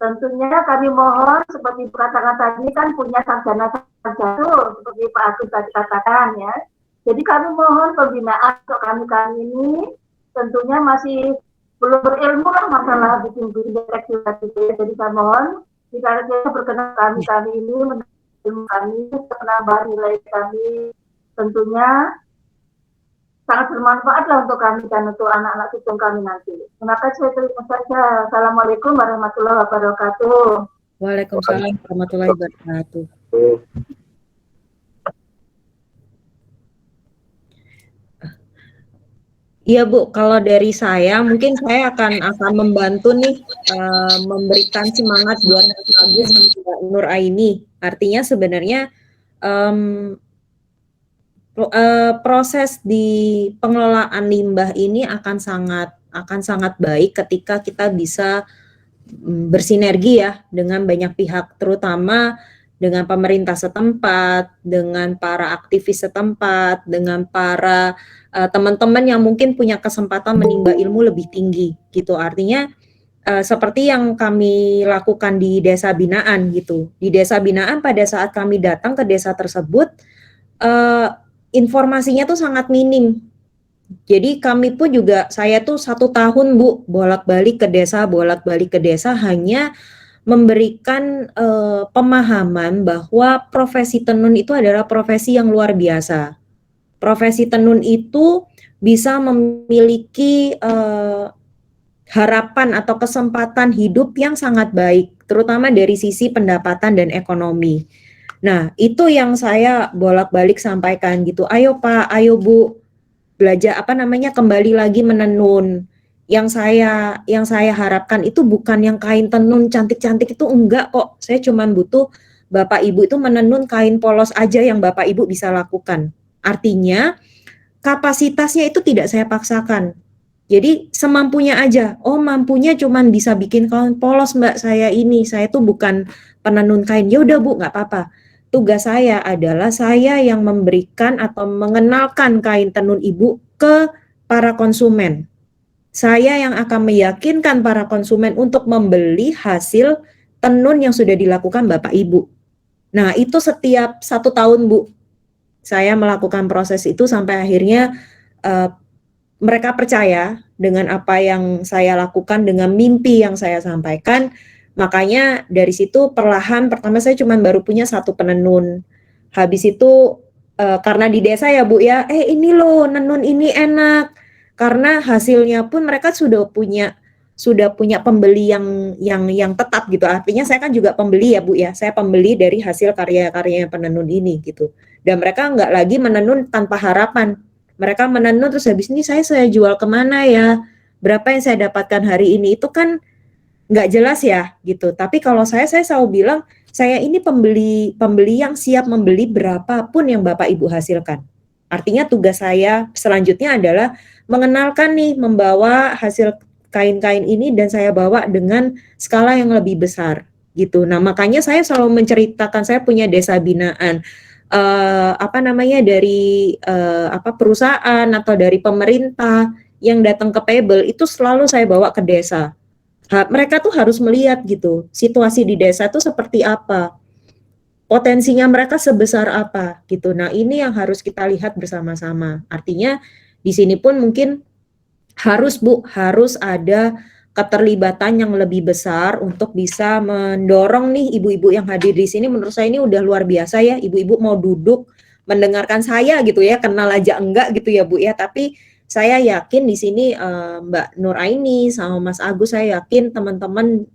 Tentunya kami mohon seperti katakan tadi kan punya sarjana seperti Pak Agus tadi katakan ya. Jadi kami mohon pembinaan untuk kami ini tentunya masih belum berilmu lah masalah bikin tekstil tadi. Jadi saya mohon jika saya berkenan kami ini menilai kami menambah nilai kami tentunya sangat bermanfaat lah untuk kami dan untuk anak-anak cucu kami nanti. Terima kasih. Terima saja. Assalamualaikum warahmatullahi wabarakatuh. Waalaikumsalam warahmatullahi wabarakatuh. Iya Bu, kalau dari saya mungkin saya akan membantu nih memberikan semangat buat Agus dan juga Nur Aini. Artinya sebenarnya proses di pengelolaan limbah ini akan sangat baik ketika kita bisa bersinergi ya dengan banyak pihak, terutama dengan pemerintah setempat, dengan para aktivis setempat, dengan para teman-teman yang mungkin punya kesempatan menimba ilmu lebih tinggi gitu. Artinya seperti yang kami lakukan di desa binaan gitu. Di desa binaan pada saat kami datang ke desa tersebut, informasinya tuh sangat minim. Jadi kami pun juga, saya tuh 1 tahun Bu bolak-balik ke desa hanya memberikan pemahaman bahwa profesi tenun itu adalah profesi yang luar biasa. Profesi tenun itu bisa memiliki harapan atau kesempatan hidup yang sangat baik, terutama dari sisi pendapatan dan ekonomi. Nah, itu yang saya bolak-balik sampaikan gitu. Ayo Pak, ayo Bu, belajar kembali lagi menenun. Yang saya harapkan itu bukan yang kain tenun cantik-cantik itu, enggak kok. Saya cuma butuh Bapak Ibu itu menenun kain polos aja yang Bapak Ibu bisa lakukan. Artinya kapasitasnya itu tidak saya paksakan. Jadi semampunya aja. Oh, mampunya cuma bisa bikin kain polos Mbak, saya tuh bukan penenun kain. Ya udah Bu, nggak apa-apa. Tugas saya adalah saya yang memberikan atau mengenalkan kain tenun Ibu ke para konsumen. Saya yang akan meyakinkan para konsumen untuk membeli hasil tenun yang sudah dilakukan Bapak Ibu. Nah, itu setiap 1 tahun Bu, saya melakukan proses itu sampai akhirnya mereka percaya dengan apa yang saya lakukan, dengan mimpi yang saya sampaikan. Makanya dari situ perlahan, pertama saya cuma baru punya 1 penenun. Habis itu karena di desa ya Bu ya, ini loh nenun ini enak. Karena hasilnya pun mereka sudah punya pembeli yang tetap gitu. Artinya saya kan juga pembeli ya Bu ya. Saya pembeli dari hasil karya-karya penenun ini gitu. Dan mereka nggak lagi menenun tanpa harapan. Mereka menenun terus habis ini saya jual kemana ya? Berapa yang saya dapatkan hari ini? Itu kan nggak jelas ya gitu. Tapi kalau saya selalu bilang saya ini pembeli yang siap membeli berapapun yang Bapak Ibu hasilkan. Artinya tugas saya selanjutnya adalah mengenalkan nih, membawa hasil kain-kain ini dan saya bawa dengan skala yang lebih besar gitu. Nah makanya saya selalu menceritakan saya punya desa binaan dari perusahaan atau dari pemerintah yang datang ke Pebble itu selalu saya bawa ke desa. Mereka tuh harus melihat gitu situasi di desa itu seperti apa, potensinya mereka sebesar apa gitu. Nah ini yang harus kita lihat bersama-sama. Artinya di sini pun mungkin harus ada keterlibatan yang lebih besar untuk bisa mendorong nih ibu-ibu yang hadir di sini. Menurut saya ini udah luar biasa ya, ibu-ibu mau duduk mendengarkan saya gitu ya, kenal aja enggak gitu ya Bu ya. Tapi saya yakin di sini Mbak Nuraini sama Mas Agus, saya yakin teman-teman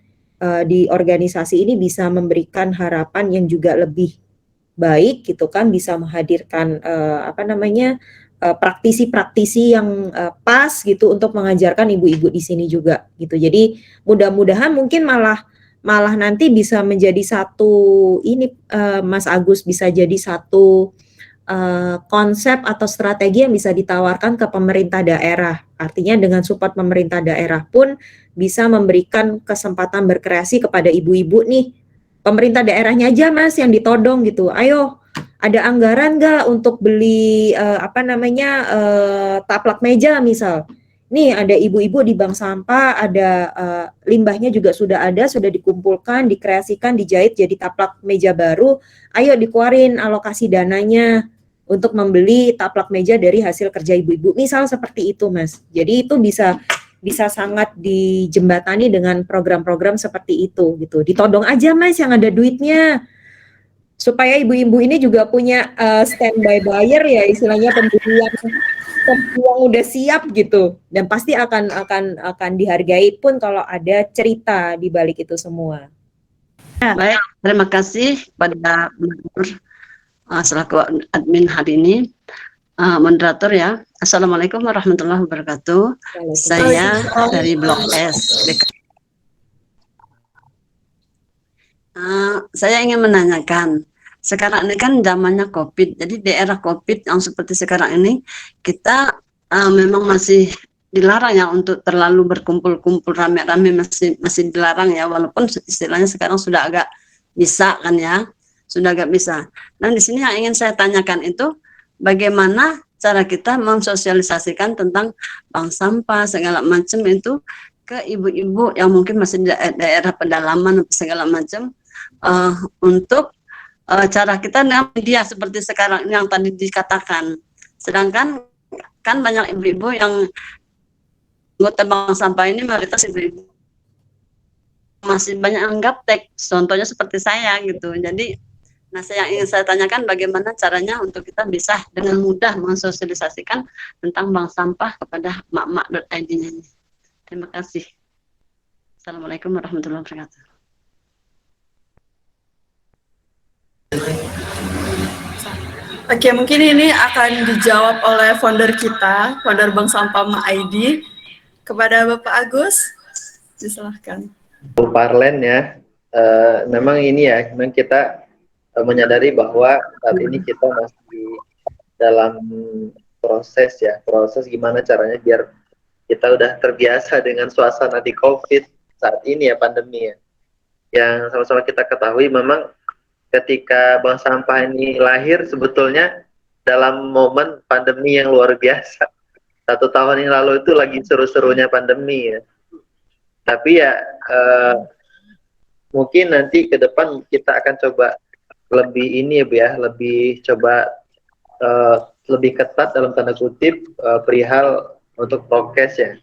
di organisasi ini bisa memberikan harapan yang juga lebih baik gitu kan, bisa menghadirkan praktisi-praktisi yang pas gitu untuk mengajarkan ibu-ibu di sini juga gitu. Jadi mudah-mudahan mungkin malah nanti bisa menjadi satu ini Mas Agus, bisa jadi satu konsep atau strategi yang bisa ditawarkan ke pemerintah daerah. Artinya dengan support pemerintah daerah pun bisa memberikan kesempatan berkreasi kepada ibu-ibu nih. Pemerintah daerahnya aja Mas yang ditodong gitu. Ayo, ada anggaran nggak untuk beli taplak meja misal. Nih ada ibu-ibu di bank sampah, ada limbahnya juga sudah dikumpulkan, dikreasikan, dijahit jadi taplak meja baru. Ayo dikeluarin alokasi dananya untuk membeli taplak meja dari hasil kerja ibu-ibu. Misal seperti itu, Mas. Jadi itu bisa sangat dijembatani dengan program-program seperti itu gitu. Ditodong aja, Mas, yang ada duitnya. Supaya ibu-ibu ini juga punya standby buyer ya, istilahnya pembeli yang udah siap gitu. Dan pasti akan dihargai pun kalau ada cerita di balik itu semua. Baik, terima kasih pada selaku admin hari ini, moderator ya. Assalamualaikum warahmatullahi wabarakatuh. Saya dari Blok S. Saya ingin menanyakan, sekarang ini kan zamannya COVID, jadi di era COVID yang seperti sekarang ini kita memang masih dilarang ya untuk terlalu berkumpul-kumpul rame-rame, masih dilarang ya, walaupun istilahnya sekarang sudah agak bisa kan ya. Sudah agak bisa. Nah, di sini yang ingin saya tanyakan itu bagaimana cara kita mensosialisasikan tentang bank sampah segala macam itu ke ibu-ibu yang mungkin masih di daerah pedalaman segala macam untuk cara kita dengan media seperti sekarang yang tadi dikatakan. Sedangkan kan banyak ibu-ibu yang anggota bank sampah ini mayoritas ibu-ibu masih banyak yang gaptek. Contohnya seperti saya gitu. Jadi nah, yang ingin saya tanyakan bagaimana caranya untuk kita bisa dengan mudah mensosialisasikan tentang bank sampah kepada mak-mak.id-nya ini. Terima kasih. Assalamualaikum warahmatullahi wabarakatuh. Oke, mungkin ini akan dijawab oleh founder kita, founder Bank Sampah mak.id. Kepada Bapak Agus, silakan. Bu Parlen ya, memang ini ya, memang kita menyadari bahwa saat ini kita masih dalam proses gimana caranya biar kita udah terbiasa dengan suasana di COVID saat ini ya, pandemi ya. Yang sama-sama kita ketahui memang ketika bank sampah ini lahir sebetulnya dalam momen pandemi yang luar biasa. 1 tahun yang lalu itu lagi seru-serunya pandemi ya. Tapi ya mungkin nanti ke depan kita akan coba lebih ini ya Bu ya, lebih coba lebih ketat dalam tanda kutip perihal untuk prokes ya.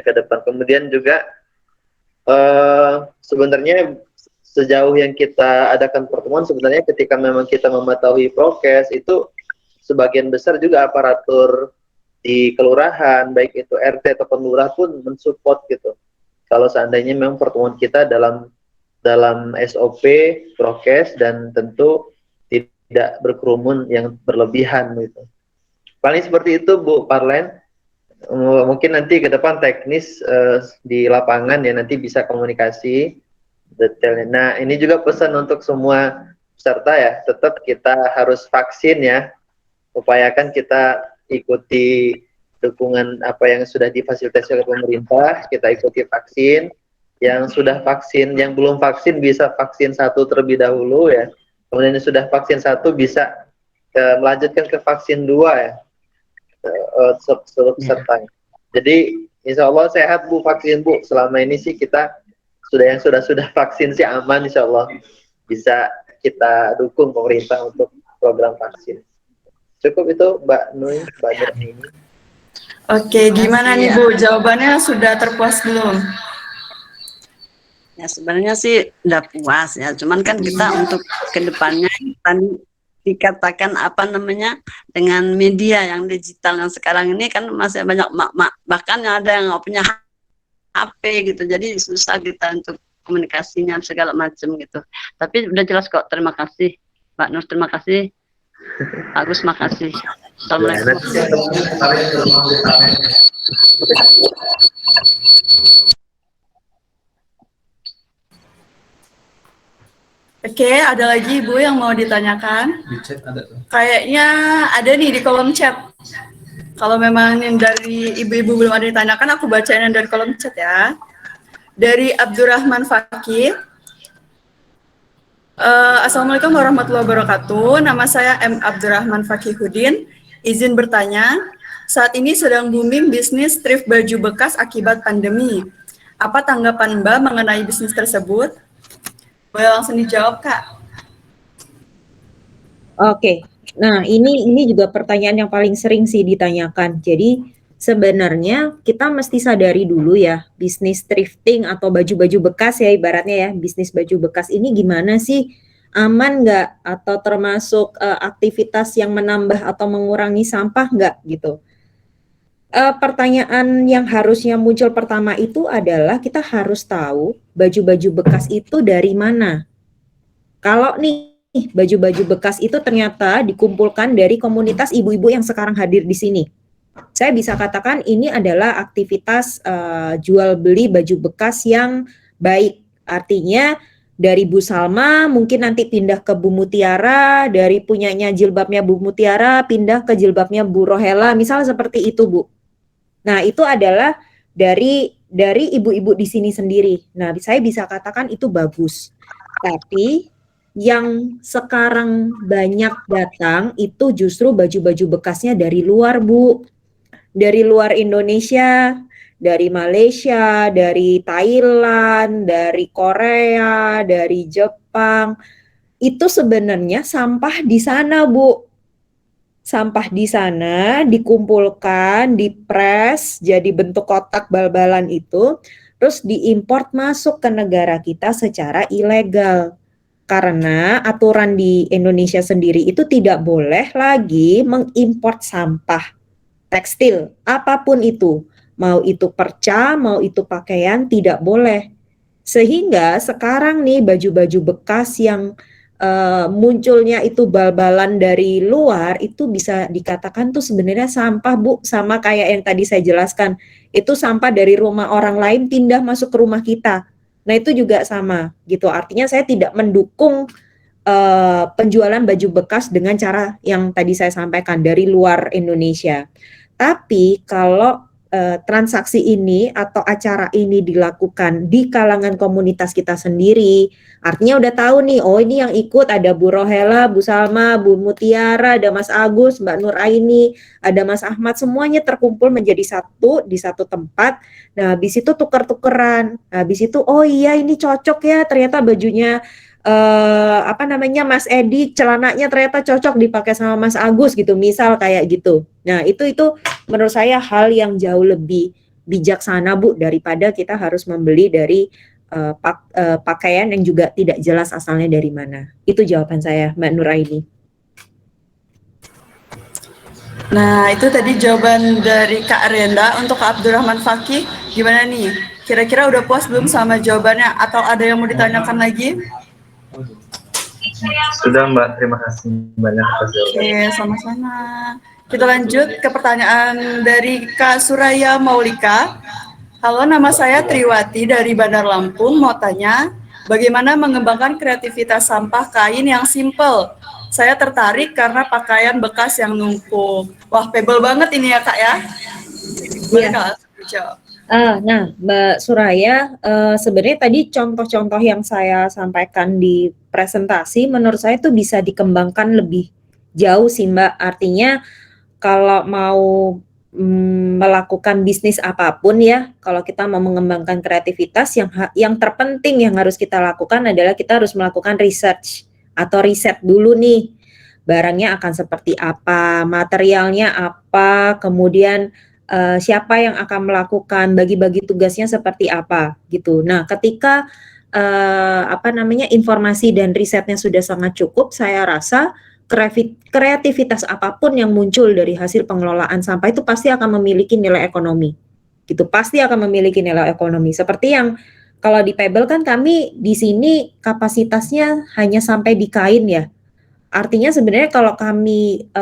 ke depan. Kemudian juga sebenarnya sejauh yang kita adakan pertemuan, sebenarnya ketika memang kita mematuhi prokes itu sebagian besar juga aparatur di kelurahan, baik itu RT atau lurah pun mensupport gitu. Kalau seandainya memang pertemuan kita dalam SOP prokes dan tentu tidak berkerumun yang berlebihan gitu. Paling seperti itu Bu Parlen. Mungkin nanti ke depan teknis di lapangan ya nanti bisa komunikasi detailnya. Nah ini juga pesan untuk semua peserta ya, tetap kita harus vaksin ya, upayakan kita ikuti dukungan apa yang sudah difasilitasi oleh pemerintah, kita ikuti vaksin. Yang sudah vaksin, yang belum vaksin bisa vaksin 1 terlebih dahulu ya, kemudian yang sudah vaksin 1 bisa melanjutkan ke vaksin 2 ya, seluruh peserta. Jadi insya Allah sehat Bu, vaksin Bu. Selama ini sih kita sudah vaksin sih aman, insya Allah bisa kita dukung pemerintah untuk program vaksin. Cukup itu Mbak Nui, Mbak Nui. Oke, gimana nih Bu? Jawabannya sudah terpuas belum? Ya sebenarnya sih udah puas ya, cuman kan kita untuk kedepannya tadi dikatakan apa namanya dengan media yang digital yang sekarang ini kan masih banyak mak-mak, bahkan yang ada yang nggak punya HP gitu, jadi susah kita untuk komunikasinya segala macam gitu. Tapi udah jelas kok. Terima kasih Mbak Nur, terima kasih Agus, makasih. Assalamualaikum. Oke, ada lagi Ibu yang mau ditanyakan? Di chat ada tuh. Kayaknya ada nih di kolom chat. Kalau memang yang dari ibu-ibu belum ada ditanyakan, aku bacain yang dari kolom chat ya. Dari Abdurrahman Fakih. Assalamualaikum warahmatullahi wabarakatuh. Nama saya M. Abdurrahman Fakihudin. Izin bertanya, saat ini sedang booming bisnis thrift baju bekas akibat pandemi. Apa tanggapan Mbak mengenai bisnis tersebut? Boleh langsung dijawab, Kak. Oke. Nah, ini juga pertanyaan yang paling sering sih ditanyakan. Jadi sebenarnya kita mesti sadari dulu ya, bisnis thrifting atau baju-baju bekas ya ibaratnya ya, bisnis baju bekas ini gimana sih? Aman nggak? Atau termasuk aktivitas yang menambah atau mengurangi sampah nggak gitu? Pertanyaan yang harusnya muncul pertama itu adalah kita harus tahu baju-baju bekas itu dari mana. Kalau nih baju-baju bekas itu ternyata dikumpulkan dari komunitas ibu-ibu yang sekarang hadir di sini. Saya bisa katakan ini adalah aktivitas jual beli baju bekas yang baik. Artinya dari Bu Salma mungkin nanti pindah ke Bu Mutiara, dari punyanya jilbabnya Bu Mutiara pindah ke jilbabnya Bu Rohela, misalnya seperti itu Bu. Nah itu adalah dari ibu-ibu di sini sendiri. Nah saya bisa katakan itu bagus. Tapi yang sekarang banyak datang itu justru baju-baju bekasnya dari luar Bu. Dari luar Indonesia, dari Malaysia, dari Thailand, dari Korea, dari Jepang. Itu sebenarnya sampah di sana, Bu. Sampah di sana dikumpulkan, dipres, jadi bentuk kotak bal-balan itu, terus diimport masuk ke negara kita secara ilegal. Karena aturan di Indonesia sendiri itu tidak boleh lagi mengimport sampah tekstil, apapun itu. Mau itu perca, mau itu pakaian, tidak boleh. Sehingga sekarang nih baju-baju bekas yang munculnya itu bal-balan dari luar, itu bisa dikatakan tuh sebenarnya sampah Bu, sama kayak yang tadi saya jelaskan. Itu sampah dari rumah orang lain pindah masuk ke rumah kita. Nah itu juga sama gitu. Artinya saya tidak mendukung penjualan baju bekas dengan cara yang tadi saya sampaikan dari luar Indonesia. Tapi kalau transaksi ini atau acara ini dilakukan di kalangan komunitas kita sendiri, artinya udah tahu nih, oh ini yang ikut ada Bu Rohela, Bu Salma, Bu Mutiara, ada Mas Agus, Mbak Nur Aini, ada Mas Ahmad, semuanya terkumpul menjadi satu di satu tempat. Nah, habis itu tuker-tukeran. Habis itu oh iya ini cocok ya, ternyata bajunya Mas Edi celananya ternyata cocok dipakai sama Mas Agus gitu, misal kayak gitu. Nah itu menurut saya hal yang jauh lebih bijaksana Bu, daripada kita harus membeli dari pakaian yang juga tidak jelas asalnya dari mana. Itu jawaban saya, Mbak Nuraini. Nah, itu tadi jawaban dari Kak Arenda. Untuk Kak Abdurrahman Fakih, gimana nih? Kira-kira udah puas belum sama jawabannya? Atau ada yang mau ditanyakan lagi? Sudah Mbak, terima kasih banyak atas jawabannya. Oke, sama-sama. Kita lanjut ke pertanyaan dari Kak Suraya Maulika. Halo, nama saya Triwati dari Bandar Lampung. Mau tanya, bagaimana mengembangkan kreativitas sampah kain yang simple? Saya tertarik karena pakaian bekas yang numpuk. Wah, pebel banget ini ya Kak ya. Boleh Kak jawab. Nah, Mbak Suraya, sebenarnya tadi contoh-contoh yang saya sampaikan di presentasi, menurut saya itu bisa dikembangkan lebih jauh sih Mbak. Artinya kalau mau melakukan bisnis apapun ya, kalau kita mau mengembangkan kreativitas, yang terpenting yang harus kita lakukan adalah kita harus melakukan research atau riset dulu nih, barangnya akan seperti apa, materialnya apa, kemudian siapa yang akan melakukan, bagi-bagi tugasnya seperti apa gitu. Nah, ketika informasi dan risetnya sudah sangat cukup, saya rasa kreativitas apapun yang muncul dari hasil pengelolaan sampah itu pasti akan memiliki nilai ekonomi. Gitu, pasti akan memiliki nilai ekonomi. Seperti yang kalau di Pebble kan kami di sini kapasitasnya hanya sampai di kain ya. Artinya sebenarnya kalau kami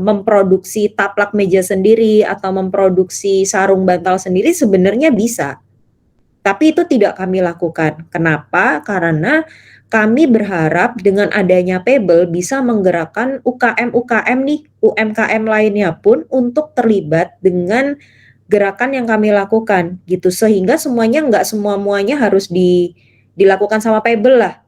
memproduksi taplak meja sendiri atau memproduksi sarung bantal sendiri sebenarnya bisa. Tapi itu tidak kami lakukan. Kenapa? Karena kami berharap dengan adanya Pebble bisa menggerakkan UKM-UKM nih, UMKM lainnya pun untuk terlibat dengan gerakan yang kami lakukan gitu, sehingga semuanya nggak semua-muanya harus dilakukan sama Pebble lah.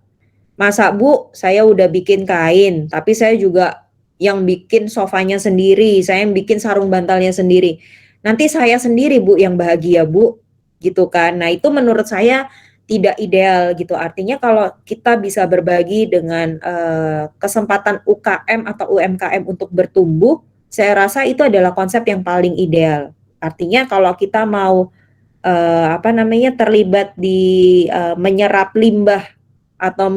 Masa Bu, saya udah bikin kain, tapi saya juga yang bikin sofanya sendiri, saya yang bikin sarung bantalnya sendiri. Nanti saya sendiri Bu yang bahagia Bu, gitu kan. Nah itu menurut saya tidak ideal gitu. Artinya kalau kita bisa berbagi dengan kesempatan UKM atau UMKM untuk bertumbuh, saya rasa itu adalah konsep yang paling ideal. Artinya kalau kita mau terlibat di menyerap limbah atau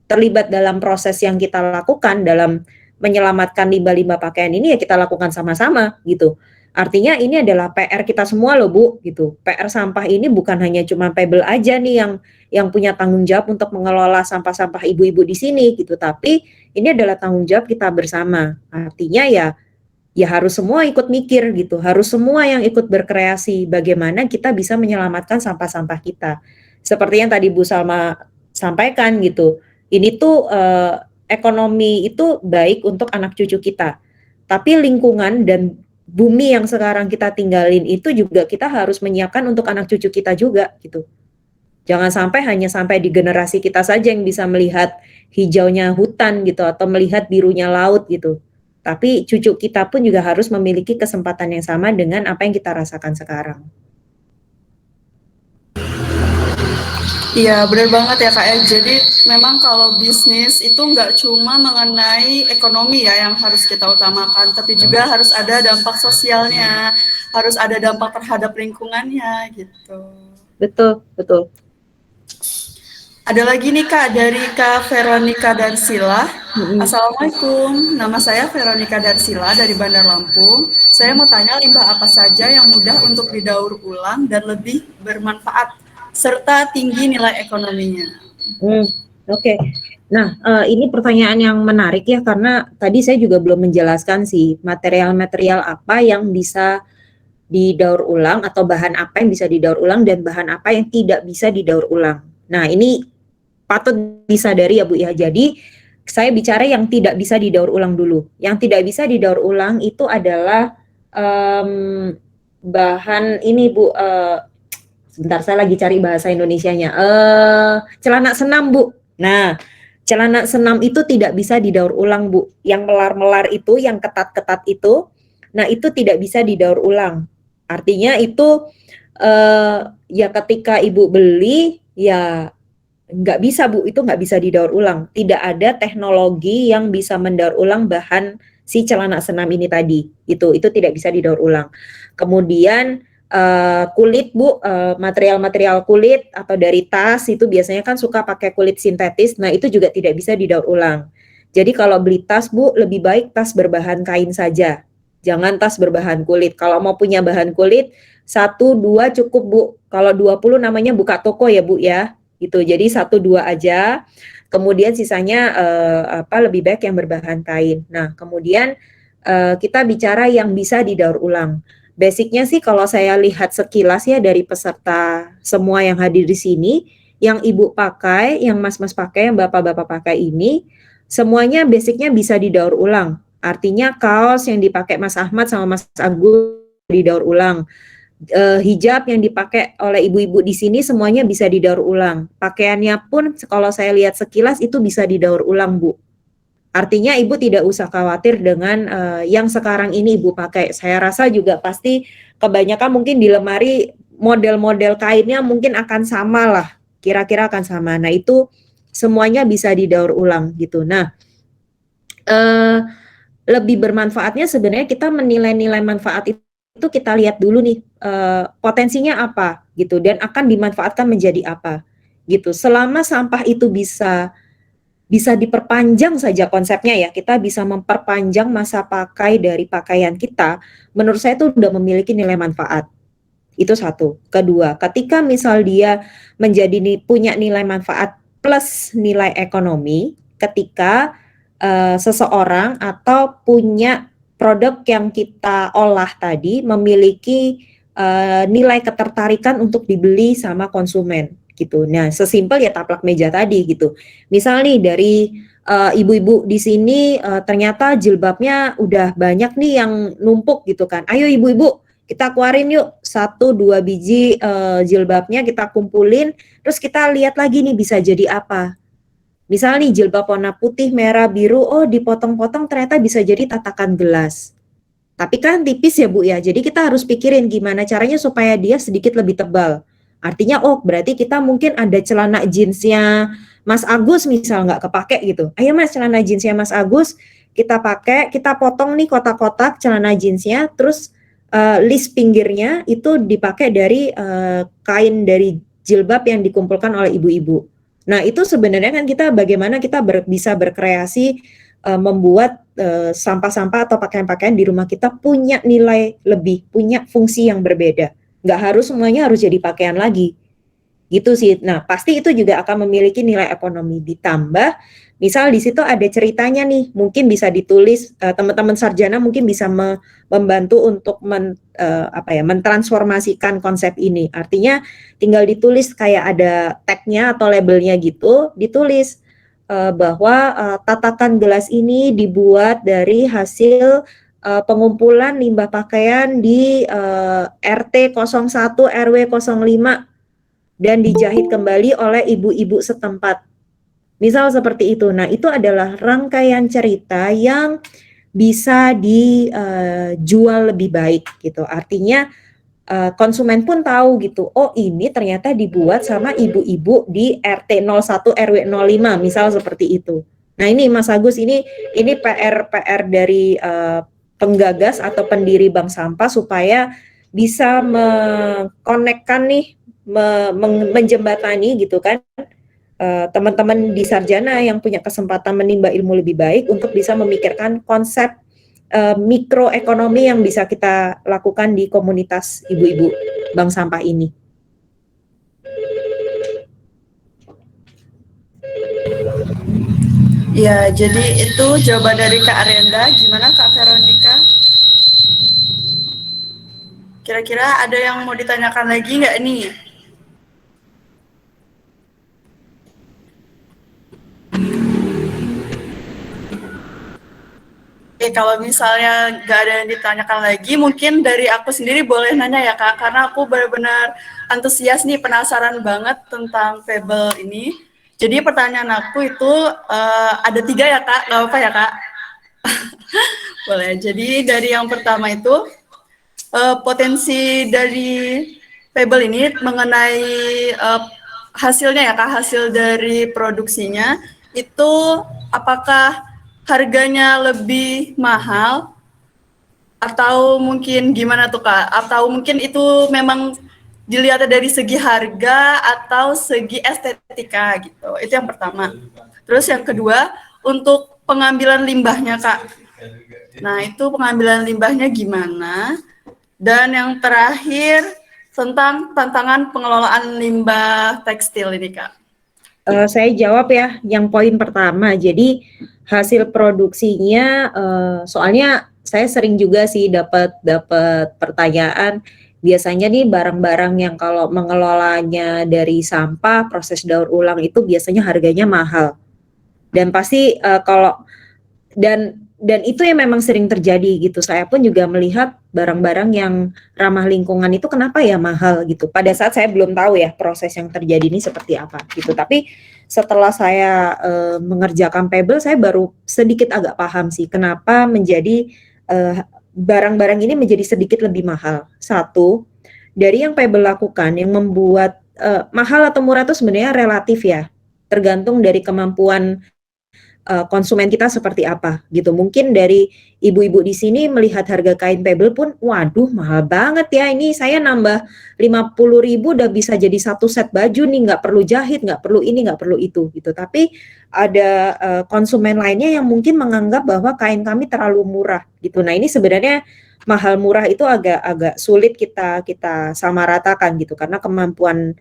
terlibat dalam proses yang kita lakukan dalam menyelamatkan limbah-limbah pakaian ini, ya kita lakukan sama-sama gitu. Artinya ini adalah PR kita semua loh Bu gitu. PR sampah ini bukan hanya cuma Pebble aja nih yang punya tanggung jawab untuk mengelola sampah-sampah ibu-ibu di sini gitu, tapi ini adalah tanggung jawab kita bersama. Artinya ya harus semua ikut mikir gitu, harus semua yang ikut berkreasi bagaimana kita bisa menyelamatkan sampah-sampah kita. Seperti yang tadi Bu Salma sampaikan gitu, ini tuh ekonomi itu baik untuk anak cucu kita, tapi lingkungan dan bumi yang sekarang kita tinggalin itu juga kita harus menyiapkan untuk anak cucu kita juga gitu. Jangan sampai hanya sampai di generasi kita saja yang bisa melihat hijaunya hutan gitu atau melihat birunya laut gitu. Tapi cucu kita pun juga harus memiliki kesempatan yang sama dengan apa yang kita rasakan sekarang. Iya, benar banget ya Kak ya. Jadi memang kalau bisnis itu nggak cuma mengenai ekonomi ya yang harus kita utamakan, tapi juga harus ada dampak sosialnya, harus ada dampak terhadap lingkungannya gitu. Betul, betul. Ada lagi nih Kak, dari Kak Veronica Darsila. Assalamualaikum, nama saya Veronica Darsila dari Bandar Lampung. Saya mau tanya limbah apa saja yang mudah untuk didaur ulang dan lebih bermanfaat, serta tinggi nilai ekonominya. Oke. Nah, ini pertanyaan yang menarik ya, karena tadi saya juga belum menjelaskan sih material-material apa yang bisa didaur ulang atau bahan apa yang bisa didaur ulang dan bahan apa yang tidak bisa didaur ulang. Nah, ini patut disadari ya Bu ya. Jadi saya bicara yang tidak bisa didaur ulang dulu. Yang tidak bisa didaur ulang itu adalah bahan ini Bu. Sebentar, saya lagi cari bahasa Indonesianya. Celana senam Bu. Nah, celana senam itu tidak bisa didaur ulang Bu. Yang melar-melar itu, yang ketat-ketat itu, nah itu tidak bisa didaur ulang. Artinya itu ya ketika Ibu beli ya nggak bisa Bu, itu nggak bisa didaur ulang. Tidak ada teknologi yang bisa mendaur ulang bahan si celana senam ini tadi. Itu tidak bisa didaur ulang. Kemudian kulit Bu, material-material kulit atau dari tas itu biasanya kan suka pakai kulit sintetis. Nah, itu juga tidak bisa didaur ulang. Jadi kalau beli tas Bu, lebih baik tas berbahan kain saja. Jangan tas berbahan kulit. Kalau mau punya bahan kulit, 1, 2 cukup Bu. Kalau 20 namanya buka toko ya Bu ya. Gitu. Jadi 1, 2 aja. Kemudian sisanya lebih baik yang berbahan kain. Nah, kemudian kita bicara yang bisa didaur ulang. Basicnya sih kalau saya lihat sekilas ya dari peserta semua yang hadir di sini, yang Ibu pakai, yang Mas-mas pakai, yang Bapak-bapak pakai ini, semuanya basicnya bisa didaur ulang. Artinya kaos yang dipakai Mas Ahmad sama Mas Agus didaur ulang. Hijab yang dipakai oleh ibu-ibu di sini semuanya bisa didaur ulang. Pakaiannya pun kalau saya lihat sekilas itu bisa didaur ulang, Bu. Artinya Ibu tidak usah khawatir dengan yang sekarang ini Ibu pakai. Saya rasa juga pasti kebanyakan mungkin di lemari model-model kainnya mungkin akan sama lah. Kira-kira akan sama. Nah, itu semuanya bisa didaur ulang gitu. Nah, lebih bermanfaatnya sebenarnya kita menilai-nilai manfaat itu kita lihat dulu nih potensinya apa gitu dan akan dimanfaatkan menjadi apa gitu. Selama sampah itu bisa diperpanjang saja konsepnya ya, kita bisa memperpanjang masa pakai dari pakaian kita, menurut saya itu sudah memiliki nilai manfaat. Itu satu. Kedua, ketika misal dia punya nilai manfaat plus nilai ekonomi, ketika seseorang atau punya produk yang kita olah tadi memiliki nilai ketertarikan untuk dibeli sama konsumen gitu. Nah, sesimpel ya taplak meja tadi gitu. Misal nih dari ibu-ibu di sini ternyata jilbabnya udah banyak nih yang numpuk gitu kan. Ayo ibu-ibu kita keluarin yuk 1-2 biji jilbabnya kita kumpulin, terus kita lihat lagi nih bisa jadi apa. Misal nih jilbab warna putih, merah, biru, oh dipotong-potong ternyata bisa jadi tatakan gelas. Tapi kan tipis ya Bu ya, jadi kita harus pikirin gimana caranya supaya dia sedikit lebih tebal. Artinya oh berarti kita mungkin ada celana jeansnya Mas Agus misal nggak kepake gitu. Ayo Mas celana jeansnya Mas Agus kita pakai, kita potong nih kotak-kotak celana jeansnya, terus list pinggirnya itu dipakai dari kain dari jilbab yang dikumpulkan oleh ibu-ibu. Nah itu sebenarnya kan kita bagaimana kita bisa berkreasi membuat sampah-sampah atau pakaian-pakaian di rumah kita punya nilai lebih, punya fungsi yang berbeda. Nggak harus semuanya harus jadi pakaian lagi. Gitu sih. Nah, pasti itu juga akan memiliki nilai ekonomi. Ditambah, misal di situ ada ceritanya nih, mungkin bisa ditulis, teman-teman sarjana mungkin bisa membantu untuk mentransformasikan konsep ini. Artinya tinggal ditulis kayak ada tag-nya atau labelnya gitu, ditulis bahwa tatakan gelas ini dibuat dari hasil pengumpulan limbah pakaian di RT 01 RW 05 dan dijahit kembali oleh ibu-ibu setempat. Misal seperti itu. Nah, itu adalah rangkaian cerita yang bisa dijual lebih baik gitu. Artinya konsumen pun tahu gitu. Oh, ini ternyata dibuat sama ibu-ibu di RT 01 RW 05, misal seperti itu. Nah, ini Mas Agus ini PR dari penggagas atau pendiri Bank Sampah supaya bisa mengkonekkan nih menjembatani gitu kan teman-teman di sarjana yang punya kesempatan menimba ilmu lebih baik untuk bisa memikirkan konsep mikroekonomi yang bisa kita lakukan di komunitas ibu-ibu bank sampah ini. Ya, jadi itu jawaban dari Kak Arenda. Gimana Kak Veronica? Kira-kira ada yang mau ditanyakan lagi nggak nih? Kalau misalnya nggak ada yang ditanyakan lagi, mungkin dari aku sendiri boleh nanya ya Kak, karena aku benar-benar antusias nih, penasaran banget tentang Fable ini. Jadi pertanyaan aku itu ada 3 ya Kak, nggak apa-apa ya Kak? Boleh, jadi dari yang pertama itu, potensi dari Fable ini mengenai hasilnya ya Kak, hasil dari produksinya, itu apakah harganya lebih mahal Atau mungkin gimana tuh Kak? Atau mungkin itu memang dilihat dari segi harga atau segi estetika gitu. Itu yang pertama. Terus yang kedua, untuk pengambilan limbahnya Kak. Nah, itu pengambilan limbahnya gimana? Dan yang terakhir, tentang tantangan pengelolaan limbah tekstil ini Kak. Saya jawab ya, yang poin pertama. Jadi hasil produksinya, soalnya saya sering juga sih dapat pertanyaan. Biasanya nih barang-barang yang kalau mengelolanya dari sampah, proses daur ulang itu biasanya harganya mahal. Dan pasti kalau dan itu yang memang sering terjadi gitu. Saya pun juga melihat barang-barang yang ramah lingkungan itu kenapa ya mahal gitu. Pada saat saya belum tahu ya proses yang terjadi ini seperti apa gitu. Tapi setelah saya mengerjakan Pebble, saya baru sedikit agak paham sih kenapa menjadi barang-barang ini menjadi sedikit lebih mahal. Satu, dari yang Pebble lakukan yang membuat mahal atau murah itu sebenarnya relatif ya. Tergantung dari kemampuan konsumen kita seperti apa gitu. Mungkin dari ibu-ibu di sini melihat harga kain Pebble pun, waduh mahal banget ya, ini saya nambah 50.000 udah bisa jadi satu set baju nih, nggak perlu jahit, nggak perlu ini, nggak perlu itu gitu. Tapi ada konsumen lainnya yang mungkin menganggap bahwa kain kami terlalu murah gitu. Nah ini sebenarnya mahal murah itu agak sulit kita samaratakan gitu, karena kemampuan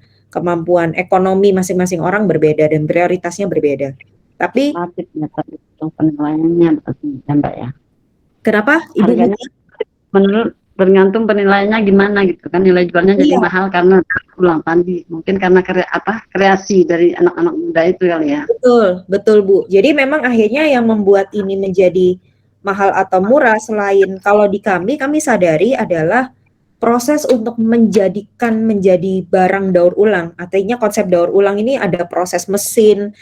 ekonomi masing-masing orang berbeda dan prioritasnya berbeda. Tapi Relatif ya, penilaiannya ya Mbak ya. kenapa Ibu? Harganya menurut tergantung penilaiannya gimana gitu kan, nilai jualnya jadi Iya. mahal karena ulang tadi, mungkin karena kreasi dari anak-anak muda itu kali ya. Betul Bu. Jadi memang akhirnya yang membuat ini menjadi mahal atau murah, selain kalau di kami sadari adalah proses untuk menjadi barang daur ulang. Artinya konsep daur ulang ini ada proses mesin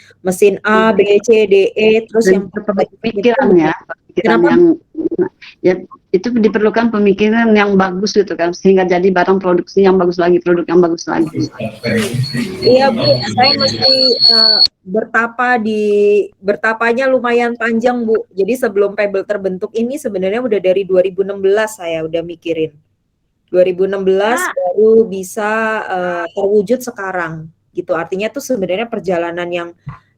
A, B, C, D, E, terus Dan yang pemikiran ya, pemikiran Kenapa? yang ya itu diperlukan pemikiran yang bagus gitu kan, sehingga jadi barang produksi yang bagus lagi, produk yang bagus lagi. Iya Bu, saya mesti bertapanya lumayan panjang Bu. Jadi sebelum Pebble terbentuk ini sebenarnya udah dari 2016 saya udah mikirin. 2016 baru bisa terwujud sekarang gitu. Artinya tuh sebenarnya perjalanan yang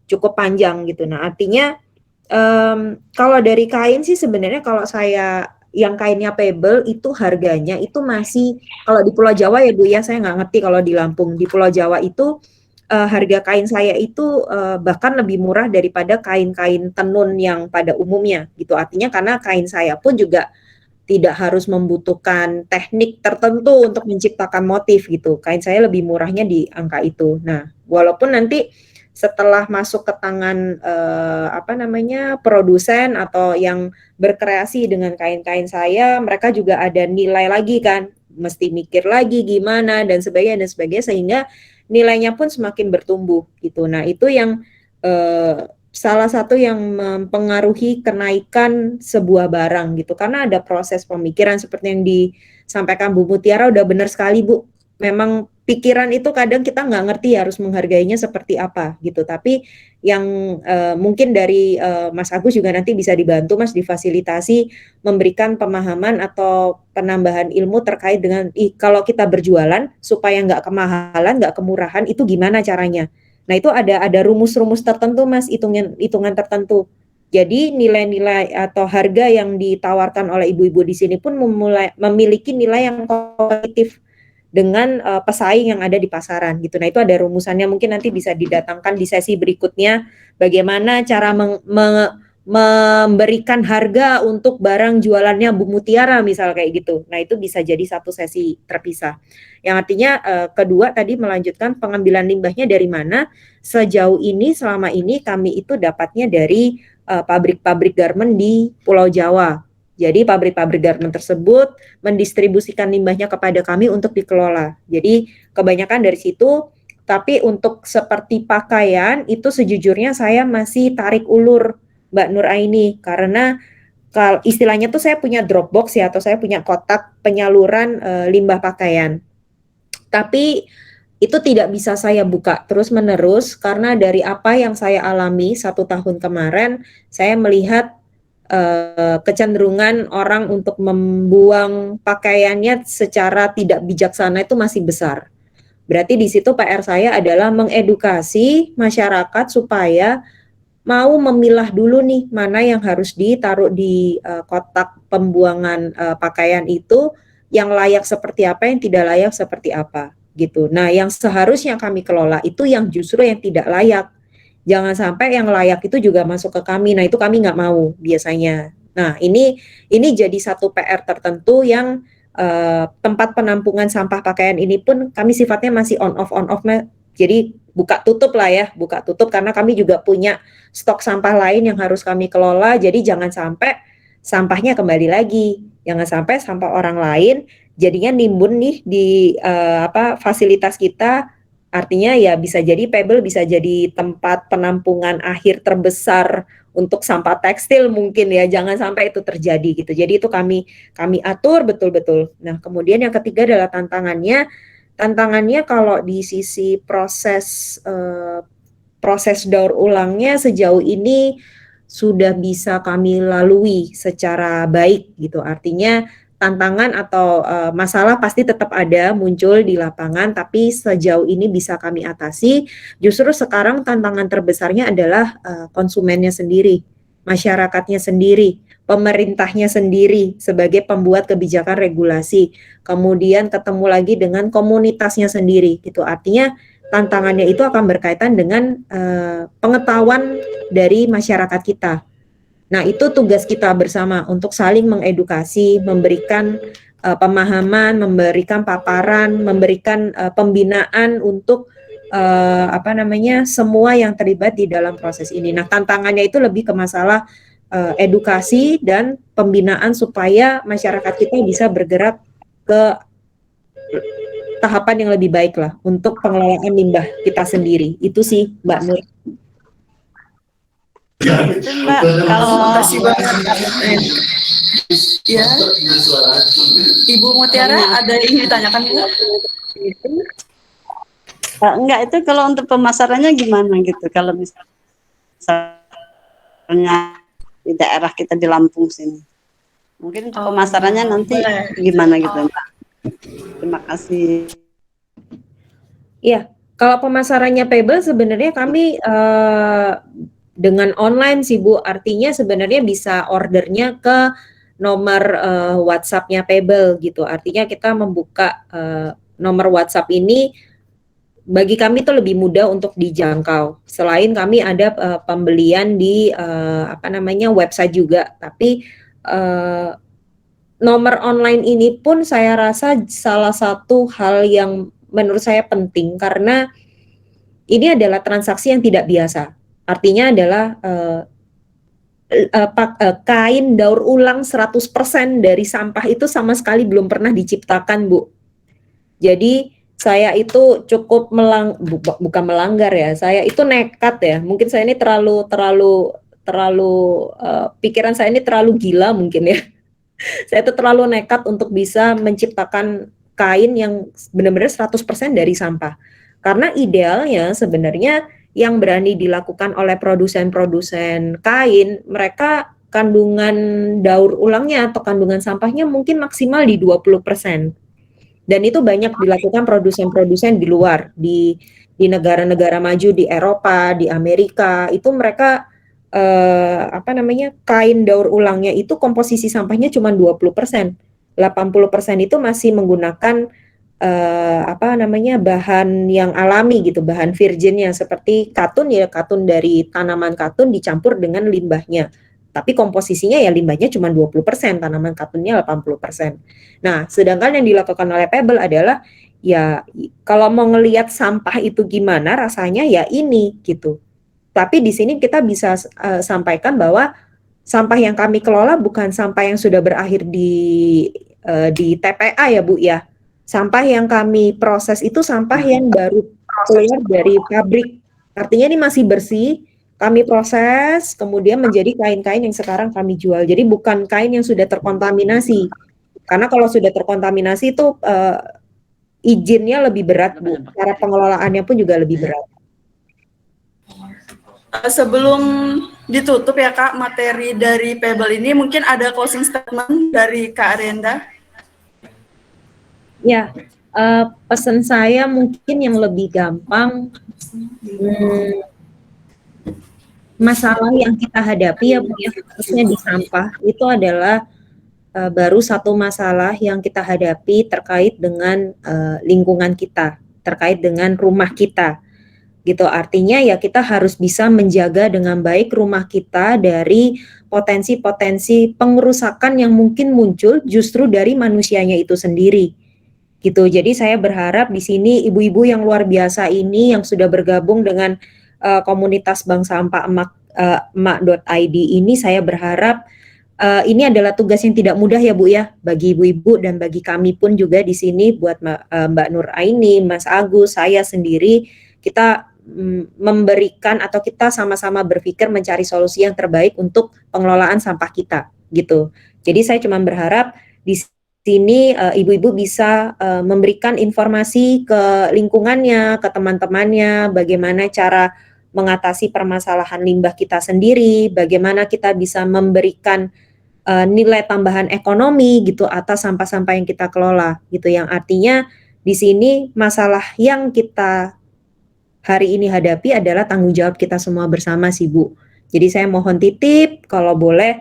cukup panjang gitu. Nah artinya kalau dari kain sih sebenarnya kalau saya yang kainnya Pebble itu harganya itu masih, kalau di Pulau Jawa ya Bu ya, saya nggak ngerti kalau di Lampung. Di Pulau Jawa itu harga kain saya itu bahkan lebih murah daripada kain-kain tenun yang pada umumnya gitu. Artinya karena kain saya pun juga tidak harus membutuhkan teknik tertentu untuk menciptakan motif gitu. Kain saya lebih murahnya di angka itu. Nah, walaupun nanti setelah masuk ke tangan produsen atau yang berkreasi dengan kain-kain saya, mereka juga ada nilai lagi kan, mesti mikir lagi gimana dan sebagainya sehingga nilainya pun semakin bertumbuh gitu. Nah, itu yang salah satu yang mempengaruhi kenaikan sebuah barang gitu, karena ada proses pemikiran seperti yang disampaikan Bu Mutiara, udah benar sekali Bu. Memang pikiran itu kadang kita nggak ngerti harus menghargainya seperti apa gitu, tapi yang mungkin dari Mas Agus juga nanti bisa dibantu Mas, difasilitasi memberikan pemahaman atau penambahan ilmu terkait dengan kalau kita berjualan supaya nggak kemahalan, nggak kemurahan, itu gimana caranya. Nah, itu ada rumus-rumus tertentu Mas, hitungan tertentu. Jadi nilai-nilai atau harga yang ditawarkan oleh ibu-ibu di sini pun memiliki nilai yang kompetitif dengan pesaing yang ada di pasaran gitu. Nah, itu ada rumusannya, mungkin nanti bisa didatangkan di sesi berikutnya bagaimana cara memberikan harga untuk barang jualannya Bu Mutiara misal kayak gitu. Nah, itu bisa jadi satu sesi terpisah. Yang artinya kedua tadi melanjutkan pengambilan limbahnya dari mana? Sejauh ini selama ini kami itu dapatnya dari pabrik-pabrik garment di Pulau Jawa. Jadi pabrik-pabrik garment tersebut mendistribusikan limbahnya kepada kami untuk dikelola. Jadi kebanyakan dari situ. Tapi untuk seperti pakaian itu sejujurnya saya masih tarik ulur Mbak Nur Aini, karena kalau istilahnya tuh saya punya Dropbox ya, atau saya punya kotak penyaluran limbah pakaian. Tapi itu tidak bisa saya buka terus-menerus karena dari apa yang saya alami 1 tahun kemarin, saya melihat kecenderungan orang untuk membuang pakaiannya secara tidak bijaksana itu masih besar. Berarti di situ PR saya adalah mengedukasi masyarakat supaya mau memilah dulu nih mana yang harus ditaruh di kotak pembuangan pakaian itu, yang layak seperti apa, yang tidak layak seperti apa gitu. Nah, yang seharusnya kami kelola itu yang justru yang tidak layak. Jangan sampai yang layak itu juga masuk ke kami. Nah, itu kami nggak mau biasanya. Nah, ini jadi satu PR tertentu yang tempat penampungan sampah pakaian ini pun kami sifatnya masih on off. Jadi buka tutup lah ya, buka tutup karena kami juga punya stok sampah lain yang harus kami kelola. Jadi jangan sampai sampahnya kembali lagi. Jangan sampai sampah orang lain jadinya nimbun nih di fasilitas kita. Artinya ya bisa jadi Pebble bisa jadi tempat penampungan akhir terbesar untuk sampah tekstil mungkin ya. Jangan sampai itu terjadi gitu. Jadi itu kami atur betul-betul. Nah, kemudian yang ketiga adalah tantangannya kalau di sisi proses daur ulangnya sejauh ini sudah bisa kami lalui secara baik gitu. Artinya tantangan atau masalah pasti tetap ada muncul di lapangan, tapi sejauh ini bisa kami atasi. Justru sekarang tantangan terbesarnya adalah konsumennya sendiri, masyarakatnya sendiri, pemerintahnya sendiri sebagai pembuat kebijakan regulasi. Kemudian ketemu lagi dengan komunitasnya sendiri gitu. Artinya tantangannya itu akan berkaitan dengan pengetahuan dari masyarakat kita. Nah, itu tugas kita bersama untuk saling mengedukasi, memberikan pemahaman, memberikan paparan, memberikan pembinaan untuk semua yang terlibat di dalam proses ini. Nah, tantangannya itu lebih ke masalah edukasi dan pembinaan supaya masyarakat kita bisa bergerak ke tahapan yang lebih baik lah untuk pengelolaan limbah kita sendiri. Itu sih, Mbak Nur. Itu Mbak, Terima kasih banget. Ya, Ibu Mutiara ada yang ingin ditanyakan Bu? enggak, itu kalau untuk pemasarannya gimana gitu kalau misalnya di daerah kita di Lampung sini. Mungkin untuk pemasarannya nanti gimana gitu Mbak. Terima kasih. Iya, kalau pemasarannya Pebble sebenarnya kami dengan online sih Bu, artinya sebenarnya bisa ordernya ke nomor WhatsApp-nya Pebble gitu. Artinya kita membuka nomor WhatsApp ini bagi kami itu lebih mudah untuk dijangkau. Selain kami ada pembelian di website juga, tapi nomor online ini pun saya rasa salah satu hal yang menurut saya penting karena ini adalah transaksi yang tidak biasa. Artinya adalah kain daur ulang 100% dari sampah itu sama sekali belum pernah diciptakan, Bu. Jadi saya itu cukup bukan melanggar ya. Saya itu nekat ya. Mungkin saya ini terlalu pikiran saya ini terlalu gila mungkin ya. Saya itu terlalu nekat untuk bisa menciptakan kain yang benar-benar 100% dari sampah. Karena idealnya sebenarnya yang berani dilakukan oleh produsen-produsen kain, mereka kandungan daur ulangnya atau kandungan sampahnya mungkin maksimal di 20%. Dan itu banyak dilakukan produsen-produsen di luar, di negara-negara maju, di Eropa, di Amerika, itu mereka kain daur ulangnya itu komposisi sampahnya cuma 20%. 80% itu masih menggunakan bahan yang alami gitu, bahan virginnya seperti katun ya, katun dari tanaman katun dicampur dengan limbahnya. Tapi komposisinya ya limbahnya cuma 20%, tanaman katunnya 80%. Nah, sedangkan yang dilakukan oleh Pebble adalah ya kalau mau ngelihat sampah itu gimana rasanya ya ini gitu. Tapi di sini kita bisa sampaikan bahwa sampah yang kami kelola bukan sampah yang sudah berakhir di TPA ya Bu ya. Sampah yang kami proses itu sampah yang baru keluar dari pabrik. Artinya ini masih bersih, kami proses, kemudian menjadi kain-kain yang sekarang kami jual. Jadi bukan kain yang sudah terkontaminasi. Karena kalau sudah terkontaminasi itu izinnya lebih berat, Bu. Cara pengelolaannya pun juga lebih berat. Sebelum ditutup ya Kak materi dari Pebble ini, mungkin ada closing statement dari Kak Arianda. Ya, pesan saya mungkin yang lebih gampang, masalah yang kita hadapi ya Bu ya, khususnya di sampah itu adalah baru satu masalah yang kita hadapi terkait dengan lingkungan kita, terkait dengan rumah kita. Gitu. Artinya ya kita harus bisa menjaga dengan baik rumah kita dari potensi-potensi pengerusakan yang mungkin muncul justru dari manusianya itu sendiri. Gitu. Jadi saya berharap di sini ibu-ibu yang luar biasa ini yang sudah bergabung dengan komunitas Bank Sampah emak.id ini, saya berharap ini adalah tugas yang tidak mudah ya Bu ya, bagi ibu-ibu dan bagi kami pun juga di sini buat Mbak Nur Aini, Mas Agus, saya sendiri, kita memberikan atau kita sama-sama berpikir mencari solusi yang terbaik untuk pengelolaan sampah kita gitu. Jadi saya cuma berharap di sini ibu-ibu bisa memberikan informasi ke lingkungannya, ke teman-temannya, bagaimana cara mengatasi permasalahan limbah kita sendiri, bagaimana kita bisa memberikan nilai tambahan ekonomi gitu atas sampah-sampah yang kita kelola gitu, yang artinya di sini masalah yang kita hari ini hadapi adalah tanggung jawab kita semua bersama sih Bu. Jadi saya mohon titip kalau boleh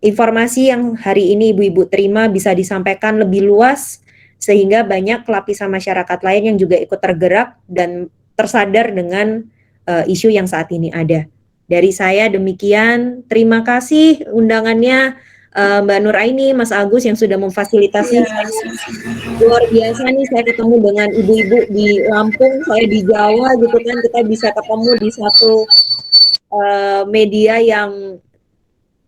informasi yang hari ini ibu-ibu terima bisa disampaikan lebih luas sehingga banyak lapisan masyarakat lain yang juga ikut tergerak dan tersadar dengan isu yang saat ini ada. Dari saya demikian, terima kasih undangannya Mbak Nur Aini, Mas Agus yang sudah memfasilitasi. Luar biasa nih saya ketemu dengan ibu-ibu di Lampung, saya di Jawa gitu kan, kita bisa ketemu di satu media yang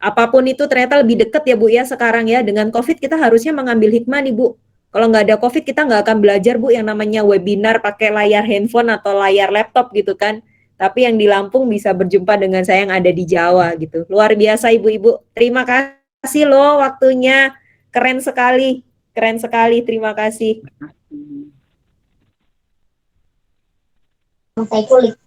apapun itu ternyata lebih dekat ya Bu ya sekarang ya. Dengan COVID kita harusnya mengambil hikmah nih Bu. Kalau nggak ada COVID kita nggak akan belajar Bu yang namanya webinar pakai layar handphone atau layar laptop gitu kan. Tapi yang di Lampung bisa berjumpa dengan saya yang ada di Jawa gitu. Luar biasa ibu-ibu. Terima kasih loh waktunya. Keren sekali. Keren sekali. Terima kasih. Saya kulik.